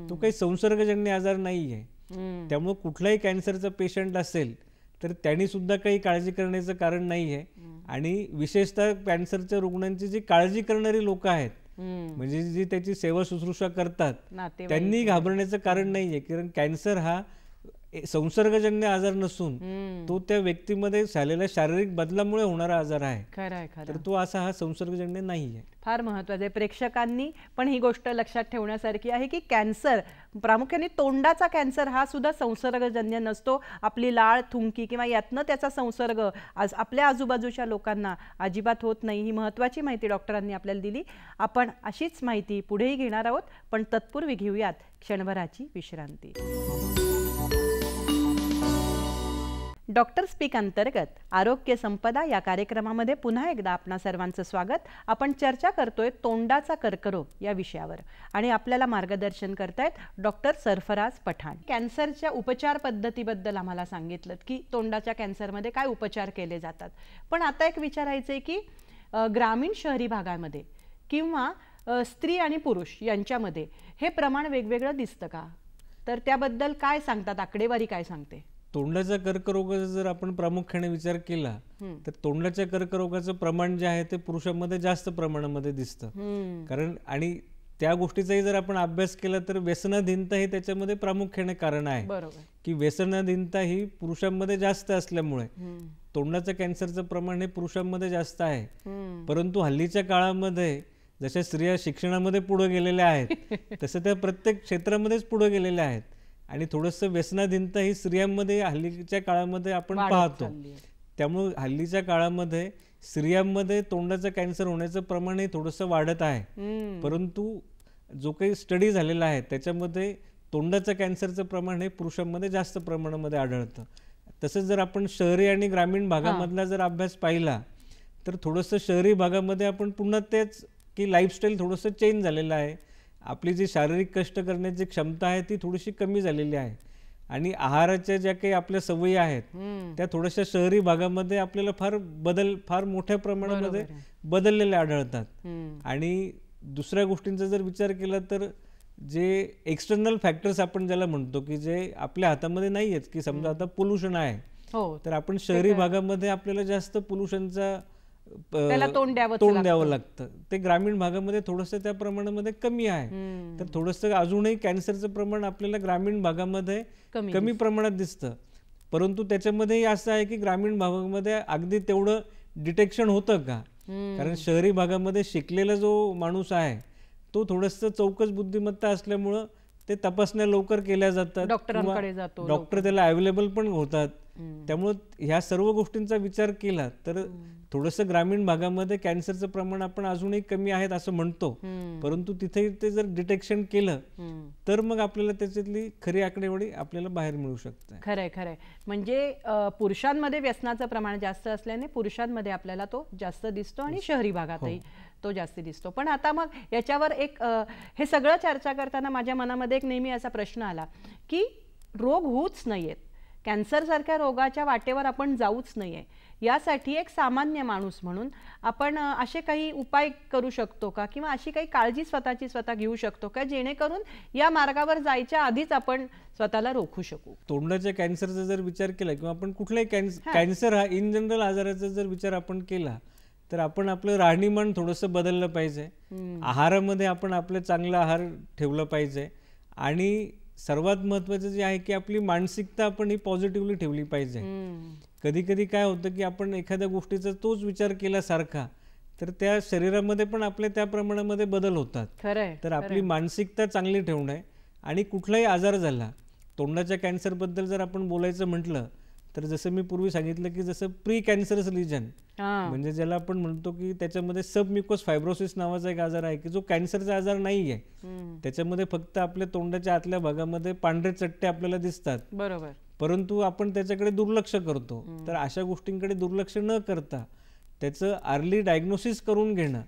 तो काही संसर्गजन्य आजार नाही आहे. त्यामुळे कुठलाही कॅन्सरचा पेशंट असेल तर त्यांनी सुद्धा काही काळजी करण्याचं कारण नाही आहे. आणि विशेषतः कॅन्सरच्या रुग्णांची जी काळजी करणारी लोक आहेत, म्हणजे जी त्याची सेवा शुश्रूषा करतात, त्यांनी घाबरण्याचं कारण नाहीये. कारण कॅन्सर हा संसर्गजन्य आजार नसून तो त्या व्यक्तीमध्ये झालेल्या शारीरिक बदलामुळे होणारा आजार आहे. खरंय. तर तो असा हा संसर्गजन्य नाहीये. फार महत्त्वाचं आहे. प्रेक्षकांनी पण ही गोष्ट लक्षात ठेवण्यासारखी आहे की कॅन्सर, प्रामुख्याने तोंडाचा कॅन्सर हा सुद्धा संसर्गजन्य नसतो. आपली लाळ, थुंकी किंवा यातनं त्याचा संसर्ग आपल्या आजूबाजूच्या लोकांना अजिबात होत नाही. ही महत्त्वाची माहिती डॉक्टरांनी आपल्याला दिली. आपण अशीच माहिती पुढेही घेणार आहोत, पण तत्पूर्वी घेऊयात क्षणभराची विश्रांती. डॉक्टर स्पीक अंतर्गत आरोग्य संपदा या कार्यक्रमामध्ये पुन्हा एकदा आपणा सर्वांचं स्वागत. आपण चर्चा करतोय तोंडाचा कर्करोग या विषयावर आणि आपल्याला मार्गदर्शन करतायत डॉक्टर सरफराज पठाण. कॅन्सरच्या उपचार पद्धतीबद्दल आम्हाला सांगितलं की तोंडाच्या कॅन्सरमध्ये काय उपचार केले जातात. पण आता एक विचारायचं आहे की ग्रामीण शहरी भागामध्ये किंवा स्त्री आणि पुरुष यांच्यामध्ये हे प्रमाण वेगवेगळं दिसतं का? तर त्याबद्दल काय सांगतात, आकडेवारी काय सांगते? तोंडाच्या कर्करोगाचा जर आपण प्रामुख्याने विचार केला तर तोंडाच्या कर्करोगाचं प्रमाण जे आहे ते पुरुषांमध्ये जास्त प्रमाणामध्ये दिसतं. कारण आणि त्या गोष्टीचाही जर आपण अभ्यास केला तर व्यसनाधीनता हे त्याच्यामध्ये प्रामुख्याने कारण आहे. की व्यसनाधीनता ही पुरुषांमध्ये जास्त असल्यामुळे तोंडाच्या कॅन्सरचं प्रमाण हे पुरुषांमध्ये जास्त आहे. परंतु हल्लीच्या काळामध्ये जशा स्त्रिया शिक्षणामध्ये पुढे गेलेल्या आहेत तसं त्या प्रत्येक क्षेत्रामध्येच पुढे गेलेल्या आहेत. आणि थोडंसं व्यसनाधीनता ही स्त्रियांमध्ये हल्लीच्या काळामध्ये आपण पाहतो. त्यामुळे हल्लीच्या काळामध्ये स्त्रियांमध्ये तोंडाचं कॅन्सर होण्याचं प्रमाण हे थोडंसं वाढत आहे. परंतु जो काही स्टडी झालेला आहे त्याच्यामध्ये तोंडाचं कॅन्सरचं प्रमाण हे पुरुषांमध्ये जास्त प्रमाणामध्ये आढळतं. तसंच जर आपण शहरी आणि ग्रामीण भागामधला जर अभ्यास पाहिला तर थोडंसं शहरी भागामध्ये आपण पुन्हा तेच की लाईफस्टाईल थोडंसं चेंज झालेलं आहे. आपली जी शारीरिक कष्ट करण्याची क्षमता आहे ती थोडीशी कमी झालेली आहे. आणि आहाराच्या ज्या काही आपल्या सवयी आहेत त्या थोड्याशा शहरी भागामध्ये आपल्याला फार मोठ्या प्रमाणामध्ये बदललेल्या आढळतात. आणि दुसऱ्या गोष्टींचा जर विचार केला तर जे एक्सटर्नल फॅक्टर्स आपण ज्याला म्हणतो की जे आपल्या हातामध्ये नाही आहेत, की समजा आता पोल्युशन आहे तर आपण शहरी भागामध्ये आपल्याला जास्त पोल्युशनचा तोंड द्यावं लागतं. ते ग्रामीण भागामध्ये थोडंसं त्या प्रमाणामध्ये कमी आहे. तर थोडंसं अजूनही कॅन्सरचं प्रमाण आपल्याला ग्रामीण भागामध्ये कमी प्रमाणात दिसतं. परंतु त्याच्यामध्येही असं आहे की ग्रामीण भागामध्ये अगदी तेवढं डिटेक्शन होतं का? कारण शहरी भागामध्ये शिकलेला जो माणूस आहे तो थोडंसं चौकस बुद्धिमत्ता असल्यामुळं ते तपासण्या लवकर केल्या जातात, डॉक्टर त्याला अवेलेबल पण होतात. त्यामुळे ह्या सर्व गोष्टींचा विचार केला तर थोडंसं ग्रामीण भागामध्ये कॅन्सरचं प्रमाण आपण अजूनही कमी आहेत असं म्हणतो. परंतु तिथे ते जर डिटेक्शन केलं तर मग आपल्याला त्याच्यातली खरी आकडेवारी आपल्याला बाहेर मिळू शकते. खरंय. म्हणजे पुरुषांमध्ये व्यसनाचं प्रमाण जास्त असल्याने पुरुषांमध्ये आपल्याला तो जास्त दिसतो आणि शहरी भागातही तो जास्त दिसतो. पण आता मग याच्यावर एक हे सगळं चर्चा करताना माझ्या मनामध्ये एक नेहमी असा प्रश्न आला की रोग होऊच नयेत, कॅन्सर सारख्या रोगाच्या वाटेवर आपण जाऊच नये, यासाठी एक सामान्य माणूस म्हणून आपण असे काही उपाय करू शकतो का, किंवा अशी काही काळजी स्वतः घेऊ शकतो का जेणेकरून या मार्गावर जायच्या आधीच आपण स्वतःला रोखू शकू? तोंडाच्या कॅन्सरचा जर विचार केला किंवा आपण कुठलाही कॅन्सर हा इन जनरल आजाराचा जर विचार आपण केला तर आपण आपलं राहणीमान थोडंसं बदललं पाहिजे. आहारामध्ये आपण आपलं चांगला आहार ठेवलं पाहिजे. आणि सर्वात महत्त्वाचं जे आहे की आपली मानसिकता आपण ही पॉझिटिव्हली ठेवली पाहिजे. कधी कधी काय होतं की आपण एखाद्या गोष्टीचा तोच विचार केल्यासारखा तर त्या शरीरामध्ये पण आपल्या त्या प्रमाणामध्ये बदल होतात. तर आपली मानसिकता चांगली ठेवणं आणि कुठलाही आजार झाला, तोंडाच्या कॅन्सरबद्दल जर आपण बोलायचं म्हटलं तर जसं मी पूर्वी सांगितलं की जसं प्री कॅन्सरस लिजन म्हणजे ज्याला आपण म्हणतो की त्याच्यामध्ये सबम्युकोस फायब्रोसिस नावाचा एक आजार आहे की जो कॅन्सरचा आजार नाही आहे. त्याच्यामध्ये फक्त आपल्या तोंडाच्या आतल्या भागामध्ये पांढरे चट्टे आपल्याला दिसतात, बरोबर, परंतु आपण त्याच्याकडे दुर्लक्ष करतो. तर अशा गोष्टींकडे दुर्लक्ष न करता त्याचं अर्ली डायग्नोसिस करून घेणं,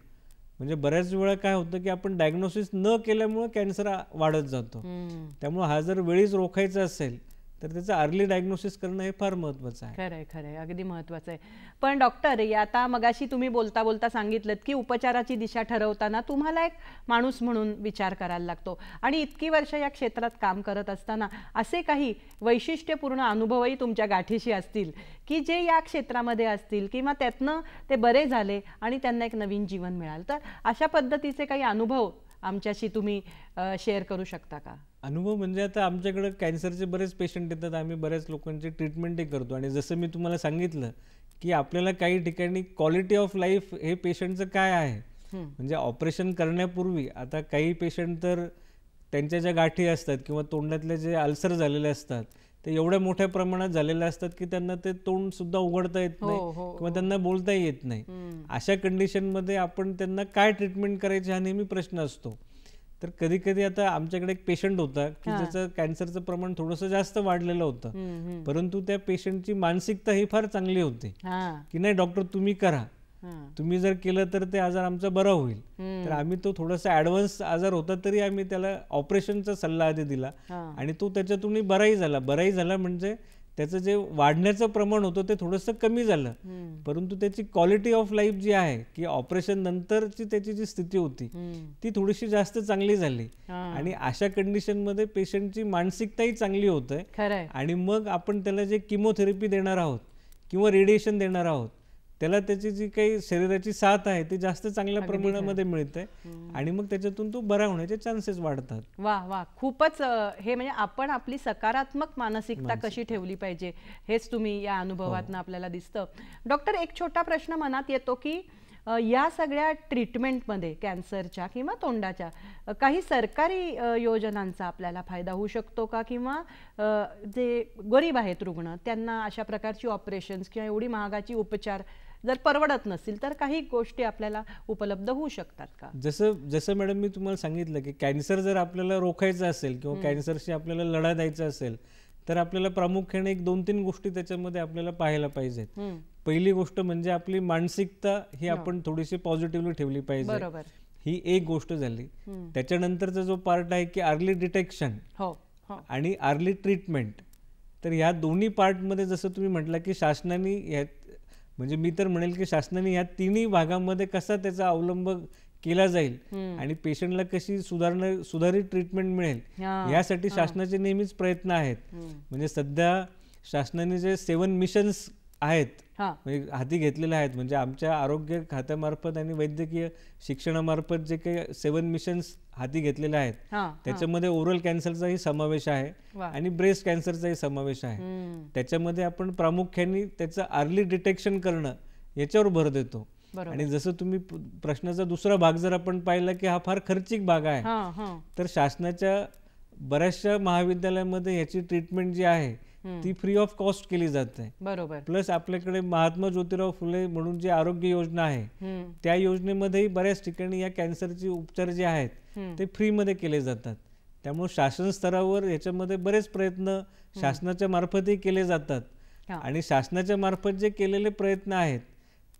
म्हणजे बऱ्याच वेळा काय होतं की आपण डायग्नोसिस न केल्यामुळे कॅन्सर वाढत जातो. त्यामुळे हा जर वेळीच रोखायचा असेल तर त्याचं अर्ली डायग्नोसिस करणं हे फार महत्त्वाचं आहे. खरंय खरंय, अगदी महत्त्वाचं आहे. पण डॉक्टर, आता मगाशी तुम्ही बोलता बोलता सांगितलं की उपचाराची दिशा ठरवताना तुम्हाला एक माणूस म्हणून विचार करायला लागतो, आणि इतकी वर्ष या क्षेत्रात काम करत असताना असे काही वैशिष्ट्यपूर्ण अनुभवही तुमच्या गाठीशी असतील की जे या क्षेत्रामध्ये असतील किंवा त्यातनं ते बरे झाले आणि त्यांना एक नवीन जीवन मिळालं, तर अशा पद्धतीचे काही अनुभव आमच्याशी तुम्ही शेअर करू शकता का? अनुभव म्हणजे आता आमच्याकडे कॅन्सरचे बरेच पेशंट येतात, आम्ही बऱ्याच लोकांची ट्रीटमेंटही करतो. आणि जसं मी तुम्हाला सांगितलं की आपल्याला काही ठिकाणी क्वालिटी ऑफ लाईफ हे पेशंटचं काय आहे, म्हणजे ऑपरेशन करण्यापूर्वी आता काही पेशंट तर त्यांच्या ज्या गाठी असतात किंवा तोंडातले जे अल्सर झालेले असतात ते एवढ्या मोठ्या प्रमाणात झालेले असतात की त्यांना ते तोंड सुद्धा उघडता येत नाही किंवा त्यांना बोलताही येत नाही. अशा कंडिशनमध्ये आपण त्यांना काय ट्रीटमेंट करायची हा नेहमी प्रश्न असतो. तर कधी कधी आता आमच्याकडे एक पेशंट होता की ज्याचं कॅन्सरचं प्रमाण थोडंसं जास्त वाढलेलं होतं, परंतु त्या पेशंटची मानसिकता ही फार चांगली होती की नाही डॉक्टर तुम्ही करा, तुम्ही जर केलं तर ते आजार आमचा बरा होईल. तर आम्ही तो थोडासा ऍडव्हान्स आजार होता तरी आम्ही त्याला ऑपरेशनचा सल्ला आधी दिला आणि तो त्याच्यातूनही बराही झाला म्हणजे त्याचं जे वाढण्याचं प्रमाण होतं ते थोडंसं कमी झालं, परंतु त्याची क्वालिटी ऑफ लाईफ जी आहे की ऑपरेशन नंतरची त्याची जी स्थिती होती ती थोडीशी जास्त चांगली झाली. आणि अशा कंडिशनमध्ये पेशंटची मानसिकताही चांगली होते आणि मग आपण त्याला जे किमोथेरपी देणार आहोत किंवा रेडिएशन देणार आहोत त्याला त्याची जी काही शरीराची साथ आहे ती जास्त चांगल्या प्रमाणामध्ये मिळते आणि मग त्याच्यातून तो बरा होण्याचे चान्सेस वाढतात. वा वा, खूपच हे म्हणजे आपण आपली सकारात्मक मानसिकता कशी ठेवली पाहिजे हेच तुम्ही या अनुभवातून आपल्याला दिसतं. डॉक्टर, एक छोटा प्रश्न मनात येतो की या सगळ्या ट्रीटमेंटमध्ये कॅन्सरच्या किंवा तोंडाच्या काही सरकारी योजनांचा आपल्याला फायदा होऊ शकतो का, किंवा जे गरीब आहेत रुग्ण त्यांना अशा प्रकारची ऑपरेशन्स किंवा एवढी महागाची उपचार जर परवडत नसतील तर काही गोष्टी आपल्याला उपलब्ध होऊ शकतात का? जसं मॅडम मी तुम्हाला सांगितलं की कॅन्सर जर आपल्याला रोखायचं असेल किंवा कॅन्सरशी आपल्याला लढा द्यायचा असेल तर आपल्याला प्रामुख्याने एक 2-3 गोष्टी त्याच्यामध्ये आपल्याला पाहायला पाहिजेत. पहिली गोष्ट म्हणजे आपली मानसिकता ही आपण थोडीशी पॉझिटिव्हली ठेवली पाहिजे, ही एक गोष्ट झाली. त्याच्यानंतरचा जो पार्ट आहे की अर्ली डिटेक्शन आणि अर्ली ट्रीटमेंट, तर ह्या दोन्ही पार्टमध्ये जसं तुम्ही म्हटलं की शासनाने म्हणजे मी तर म्हणेल की शासनाने ह्या तिन्ही भागामध्ये कसा त्याचा अवलंब केला जाईल आणि पेशंटला कशी सुधारित ट्रीटमेंट मिळेल यासाठी शासनाचे नेहमीच प्रयत्न आहेत. म्हणजे सध्या शासनाने जे 7 मिशन्स आहेत म्हणजे हाती घेतलेले आहेत, म्हणजे आमच्या आरोग्य खात्यामार्फत आणि वैद्यकीय शिक्षणामार्फत जे काही 7 मिशन्स हाती घेतलेले आहेत त्याच्यामध्ये ओरल कॅन्सरचाही समावेश आहे आणि ब्रेस्ट कॅन्सरचाही समावेश आहे. त्याच्यामध्ये आपण प्रामुख्याने त्याचं अर्ली डिटेक्शन करणं याच्यावर भर देतो. आणि जसं तुम्ही प्रश्नाचा दुसरा भाग जर आपण पाहिला की हा फार खर्चिक भाग आहे, तर शासनाच्या बऱ्याचशा महाविद्यालयामध्ये याची ट्रीटमेंट जी आहे ती फ्री ऑफ कॉस्ट केली जाते. बरोबर. प्लस आपल्याकडे महात्मा ज्योतिराव फुले म्हणून जी आरोग्य योजना आहे त्या योजनेमध्येही बऱ्याच ठिकाणी या कॅन्सरचे उपचार जे आहेत ते फ्रीमध्ये केले जातात. त्यामुळे शासन स्तरावर याच्यामध्ये बरेच प्रयत्न शासनाच्या मार्फतही केले जातात आणि शासनाच्या मार्फत जे केलेले प्रयत्न आहेत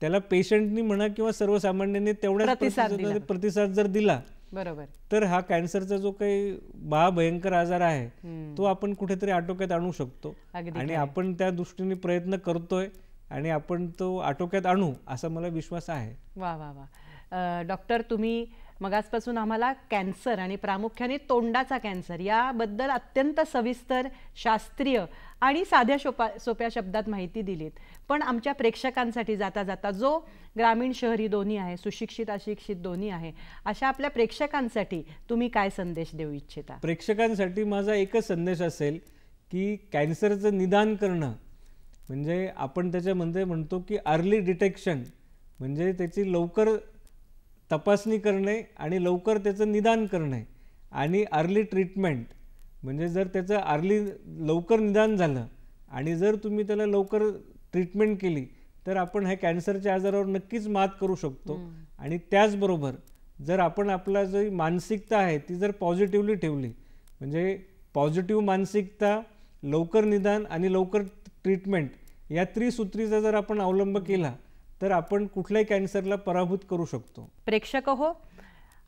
त्याला पेशंटनी म्हणा किंवा सर्वसामान्यांनी तेवढाच प्रतिसाद जर दिला बरोबर तर हा कॅन्सरचा जो काही महाभयंकर आजार आहे तो आपण कुठेतरी आटोक्यात आणू शकतो. आणि आपण त्या दृष्टीने प्रयत्न करतोय आणि आपण तो आटोक्यात आणू असा मला विश्वास आहे. वा वा वा. डॉक्टर, तुम्ही मगासपासून आम्हाला कॅन्सर आणि प्रामुख्याने तोंडाचा कॅन्सर याबद्दल अत्यंत सविस्तर, शास्त्रीय आणि साध्या सोप्या शब्दात माहिती दिलीत. पण आमच्या प्रेक्षकांसाठी जाता जाता, जो ग्रामीण शहरी दोन्ही आहे, सुशिक्षित अशिक्षित दोन्ही आहे, अशा आपल्या प्रेक्षकांसाठी तुम्ही काय संदेश देऊ इच्छिता? प्रेक्षकांसाठी माझा एकच संदेश असेल की कॅन्सरचं निदान करणं म्हणजे आपण त्याच्यामध्ये म्हणतो की अर्ली डिटेक्शन, म्हणजे त्याची लवकर तपासणी करणे आणि लवकर त्याचं निदान करणे, आणि अर्ली ट्रीटमेंट म्हणजे जर त्याचं लवकर निदान झालं आणि जर तुम्ही त्याला लवकर ट्रीटमेंट केली तर आपण ह्या कॅन्सरच्या आजारावर नक्कीच मात करू शकतो. आणि त्याचबरोबर जर आपण आपला जी मानसिकता आहे ती जर पॉझिटिव्हली ठेवली, म्हणजे पॉझिटिव्ह मानसिकता, लवकर निदान आणि लवकर ट्रीटमेंट या त्रिसूत्रीचा जर आपण अवलंब केला तर आपण कुठल्याही कॅन्सरला पराभूत करू शकतो. प्रेक्षक हो,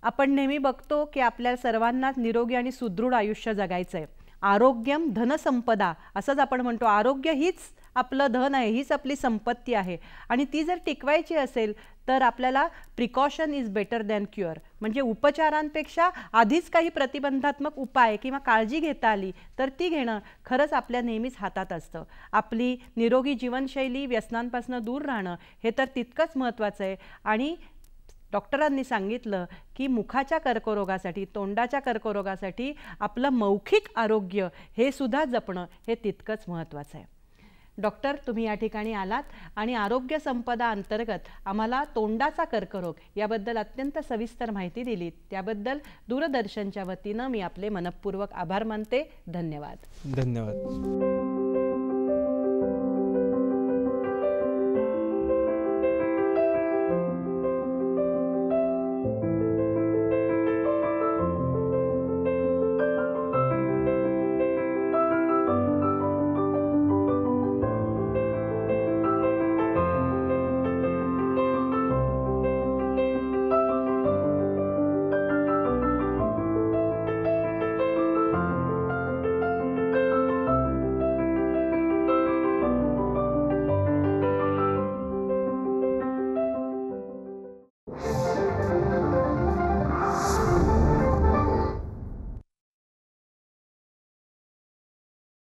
आपण नेहमी बघतो की आपल्या सर्वांनाच निरोगी आणि सुदृढ आयुष्य जगायचं आहे आरोग्यम धनसंपदा असंच आपण म्हणतो. आरोग्य हीच आपलं धन आहे, हीच आपली संपत्ती आहे आणि ती जर टिकवायची असेल तर आपल्याला precaution is better than cure, म्हणजे उपचारांपेक्षा आधीच काही प्रतिबंधात्मक उपाय किंवा काळजी घेता आली तर ती घेणं खरंच आपल्या नेहमीच हातात असतं. आपली निरोगी जीवनशैली, व्यसनांपासून दूर राहणं हे तर तितकंच महत्त्वाचं आहे. आणि डॉक्टरांनी सांगितलं की मुखाच्या कर्करोगासाठी, तोंडाच्या कर्करोगासाठी आपलं मौखिक आरोग्य हे सुद्धा जपणं हे तितकंच महत्त्वाचं आहे. डॉक्टर, तुम्ही या ठिकाणी आलात आणि आरोग्य संपदा अंतर्गत आम्हाला तोंडाचा कर्करोग याबद्दल अत्यंत सविस्तर माहिती दिलीत. त्याबद्दल दूरदर्शनच्या वतीनं मी आपले मनपूर्वक आभार मानते. धन्यवाद. धन्यवाद.